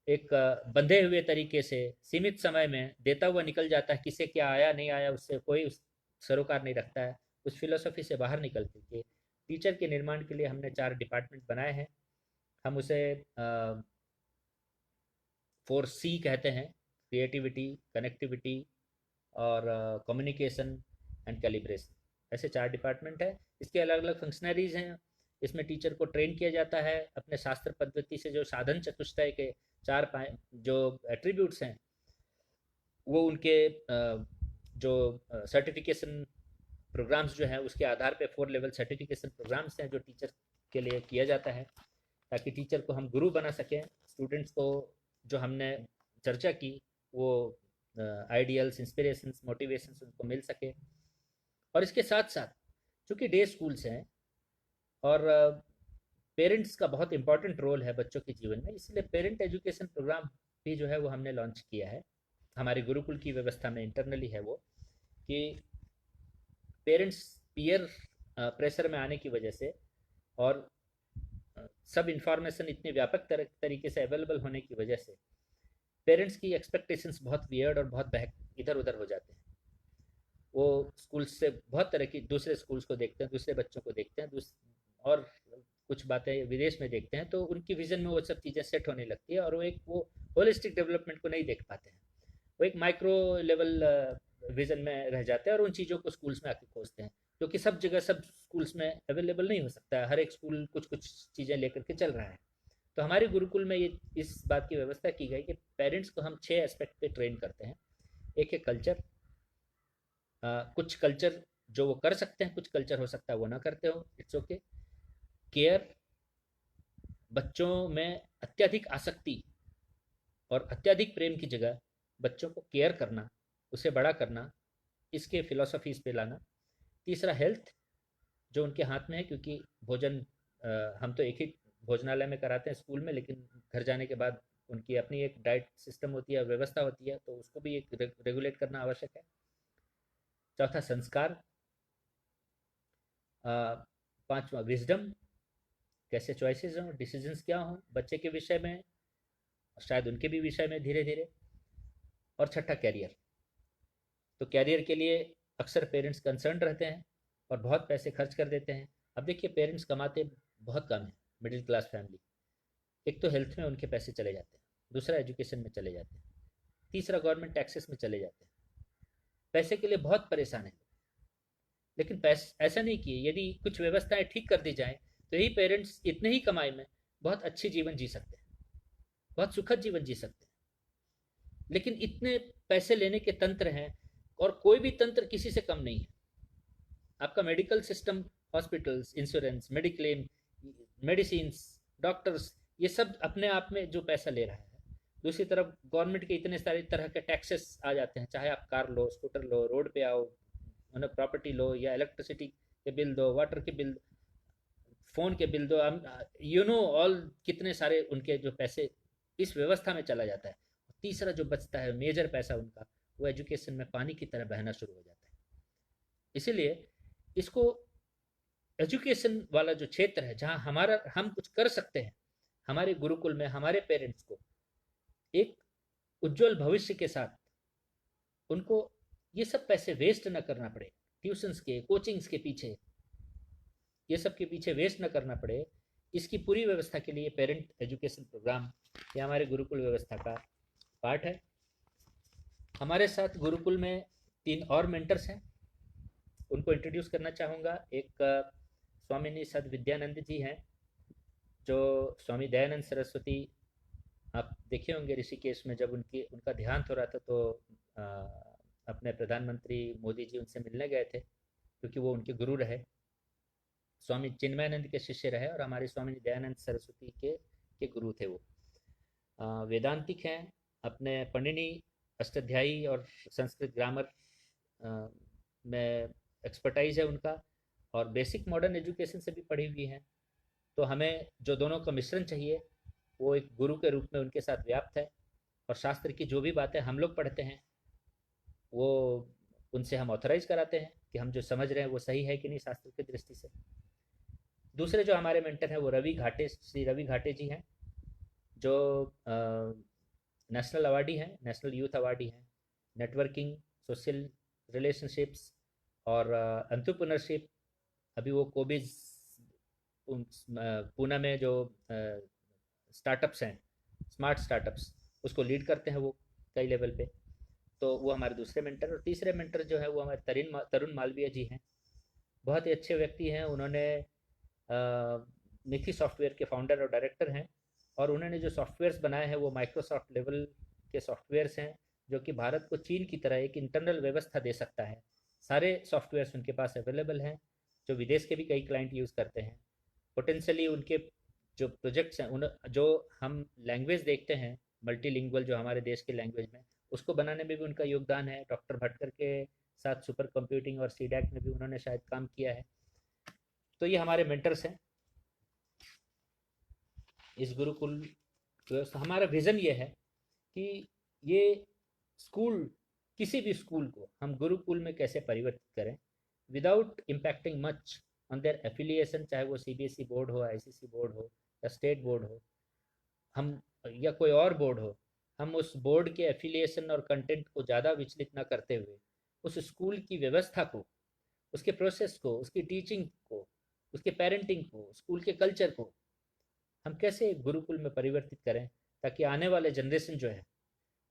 एक बंधे हुए तरीके से सीमित समय में देता हुआ निकल जाता है, किसे क्या आया नहीं आया उससे कोई सरोकार नहीं रखता है। उस फिलोसफी से बाहर निकल के टीचर के निर्माण के लिए हमने 4 डिपार्टमेंट बनाए हैं। हम उसे 4C कहते हैं, क्रिएटिविटी, कनेक्टिविटी और कम्युनिकेशन एंड कैलिब्रेशन। ऐसे 4 डिपार्टमेंट है, इसके अलग अलग फंक्शनरीज हैं। इसमें टीचर को ट्रेन किया जाता है अपने शास्त्र पद्धति से, जो साधन चतुष्टय के 4 जो एट्रीब्यूट्स हैं वो उनके जो सर्टिफिकेशन प्रोग्राम्स जो हैं उसके आधार पे 4 लेवल सर्टिफिकेशन प्रोग्राम्स हैं जो टीचर के लिए किया जाता है, ताकि टीचर को हम गुरु बना सकें। स्टूडेंट्स को जो हमने चर्चा की वो आइडियल्स, इंस्पिरेशंस, मोटिवेशंस उनको मिल सके। और इसके साथ साथ चूँकि डे स्कूल्स हैं और पेरेंट्स का बहुत इंपॉर्टेंट रोल है बच्चों के जीवन में, इसलिए पेरेंट एजुकेशन प्रोग्राम भी जो है वो हमने लॉन्च किया है। हमारे गुरुकुल की व्यवस्था में इंटरनली है वो कि पेरेंट्स पीयर प्रेशर में आने की वजह से और सब इंफॉर्मेशन इतनी व्यापक तरीके से अवेलेबल होने की वजह से पेरेंट्स की एक्सपेक्टेशंस बहुत वियर्ड और बहुत इधर उधर हो जाते हैं। वो स्कूल्स से बहुत तरह की दूसरे स्कूल्स को देखते हैं, दूसरे बच्चों को देखते हैं, और कुछ बातें विदेश में देखते हैं, तो उनकी विजन में वो सब चीज़ें सेट होने लगती है और वो होलिस्टिक डेवलपमेंट को नहीं देख पाते हैं। वो एक माइक्रो लेवल विजन में रह जाते हैं और उन चीज़ों को स्कूल्स में आके खोजते हैं, क्योंकि सब जगह सब स्कूल्स में अवेलेबल नहीं हो सकता है। हर एक स्कूल कुछ कुछ चीज़ें लेकर के चल रहा है। तो हमारे गुरुकुल में ये इस बात की व्यवस्था की गई कि पेरेंट्स को हम 6 एस्पेक्ट पे ट्रेन करते हैं। एक है कल्चर, कुछ कल्चर जो वो कर सकते हैं, कुछ कल्चर हो सकता है वो ना करते हो, इट्स ओके। केयर, बच्चों में अत्यधिक आसक्ति और अत्यधिक प्रेम की जगह बच्चों को केयर करना, उसे बड़ा करना, इसके फिलोसफीज पे लाना। तीसरा हेल्थ, जो उनके हाथ में है, क्योंकि भोजन हम तो एक ही भोजनालय में कराते हैं स्कूल में, लेकिन घर जाने के बाद उनकी अपनी एक डाइट सिस्टम होती है, व्यवस्था होती है, तो उसको भी एक रेगुलेट करना आवश्यक है। चौथा संस्कार, पांचवा विजडम, कैसे चॉइसेस हों, डिसीजंस क्या हों बच्चे के विषय में, शायद उनके भी विषय में धीरे धीरे। और छठा कैरियर। तो कैरियर के लिए अक्सर पेरेंट्स कंसर्न रहते हैं और बहुत पैसे खर्च कर देते हैं। अब देखिए पेरेंट्स कमाते बहुत कम है, मिडिल क्लास फैमिली। एक तो हेल्थ में उनके पैसे चले जाते हैं, दूसरा एजुकेशन में चले जाते हैं, तीसरा गवर्नमेंट टैक्सेस में चले जाते हैं। पैसे के लिए बहुत परेशान है, लेकिन ऐसा नहीं किए यदि कुछ व्यवस्थाएं ठीक कर दी जाएं तो यही पेरेंट्स इतने ही कमाई में बहुत अच्छी जीवन जी सकते हैं, बहुत सुखद जीवन जी सकते हैं। लेकिन इतने पैसे लेने के तंत्र हैं और कोई भी तंत्र किसी से कम नहीं है। आपका medical system, hospitals, insurance, mediclaim, medicine, doctors, ये सब अपने आप में जो पैसा ले रहा है। दूसरी तरफ गवर्नमेंट के इतने सारे तरह के टैक्सेस आ जाते हैं, चाहे आप कार लो, स्कूटर लो, रोड पे आओ, प्रॉपर्टी लो, या इलेक्ट्रिसिटी के बिल दो, वाटर के बिल, फ़ोन के बिल दो, ऑल कितने सारे उनके जो पैसे इस व्यवस्था में चला जाता है। तीसरा जो बचता है मेजर पैसा उनका, वो एजुकेशन में पानी की तरह बहना शुरू हो जाता है। इसीलिए इसको एजुकेशन वाला जो क्षेत्र है जहाँ हम कुछ कर सकते हैं, हमारे गुरुकुल में हमारे पेरेंट्स को एक उज्जवल भविष्य के साथ उनको ये सब पैसे वेस्ट न करना पड़े, ट्यूशन्स के, कोचिंग्स के पीछे, ये सब के पीछे वेस्ट न करना पड़े, इसकी पूरी व्यवस्था के लिए पेरेंट एजुकेशन प्रोग्राम ये हमारे गुरुकुल व्यवस्था का पार्ट है। हमारे साथ गुरुकुल में 3 और मेंटर्स हैं, उनको इंट्रोड्यूस करना चाहूँगा। एक स्वामिनी सद विद्यानंद जी हैं, जो स्वामी दयानंद सरस्वती, आप देखे होंगे ऋषिकेश में जब उनका देहांत हो रहा था तो आ, अपने प्रधानमंत्री मोदी जी उनसे मिलने गए थे, क्योंकि वो उनके गुरु रहे, स्वामी चिन्मयानंद के शिष्य रहे और हमारे स्वामी दयानंद सरस्वती के गुरु थे वो। वेदांतिक हैं, अपने पाणिनि अष्टाध्यायी और संस्कृत ग्रामर में एक्सपर्टाइज है उनका, और बेसिक मॉडर्न एजुकेशन से भी पढ़ी हुई हैं। तो हमें जो दोनों का मिश्रण चाहिए वो एक गुरु के रूप में उनके साथ व्याप्त है, और शास्त्र की जो भी बातें हम लोग पढ़ते हैं वो उनसे हम ऑथराइज कराते हैं कि हम जो समझ रहे हैं वो सही है कि नहीं शास्त्र की दृष्टि से। दूसरे जो हमारे मेंटर हैं वो श्री रवि घाटे जी हैं, जो नेशनल अवार्डी हैं, नेशनल यूथ अवार्डी हैं, नेटवर्किंग, सोशल रिलेशनशिप्स और एंटरप्रेन्योरशिप। अभी वो कोबिज पूना में जो स्टार्टअप्स हैं, स्मार्ट स्टार्टअप्स, उसको लीड करते हैं वो कई लेवल पे। तो वो हमारे दूसरे मेंटर। और तीसरे मेंटर जो है वो हमारे तरुण मालवीय जी हैं, बहुत ही अच्छे व्यक्ति हैं। उन्होंने मिथी सॉफ्टवेयर के फाउंडर और डायरेक्टर हैं, और उन्होंने जो सॉफ्टवेयर्स बनाए हैं वो माइक्रोसॉफ्ट लेवल के सॉफ्टवेयर्स हैं, जो कि भारत को चीन की तरह एक इंटरनल व्यवस्था दे सकता है। सारे सॉफ्टवेयर्स उनके पास अवेलेबल हैं, जो विदेश के भी कई क्लाइंट यूज़ करते हैं। पोटेंशियली उनके जो प्रोजेक्ट्स हैं, उन जो हम लैंग्वेज देखते हैं मल्टीलिंगुअल, जो हमारे देश की लैंग्वेज में, उसको बनाने में भी उनका योगदान है। डॉक्टर भटकर के साथ सुपर कंप्यूटिंग और सीडैक में भी उन्होंने शायद काम किया है। तो ये हमारे मेंटर्स हैं इस गुरुकुल व्यवस्था। हमारा विज़न ये है कि ये स्कूल, किसी भी स्कूल को हम गुरुकुल में कैसे परिवर्तित करें without impacting much on their affiliation, चाहे वो सीबीएसई बोर्ड हो, आईसीएसई बोर्ड हो या स्टेट बोर्ड हो, हम या कोई और बोर्ड हो। हम उस बोर्ड के एफिलिएशन और कंटेंट को ज़्यादा विचलित ना करते हुए उस स्कूल की व्यवस्था को, उसके प्रोसेस को, उसकी टीचिंग को, उसके पेरेंटिंग को, स्कूल के कल्चर को हम कैसे गुरुकुल में परिवर्तित करें, ताकि आने वाले जनरेशन जो है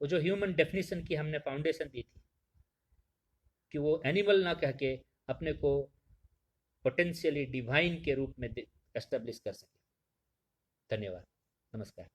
वो जो ह्यूमन डेफिनेशन की हमने फाउंडेशन दी थी कि वो एनिमल ना कह के अपने को पोटेंशियली डिवाइन के रूप में एस्टेब्लिश कर सके। धन्यवाद, नमस्कार।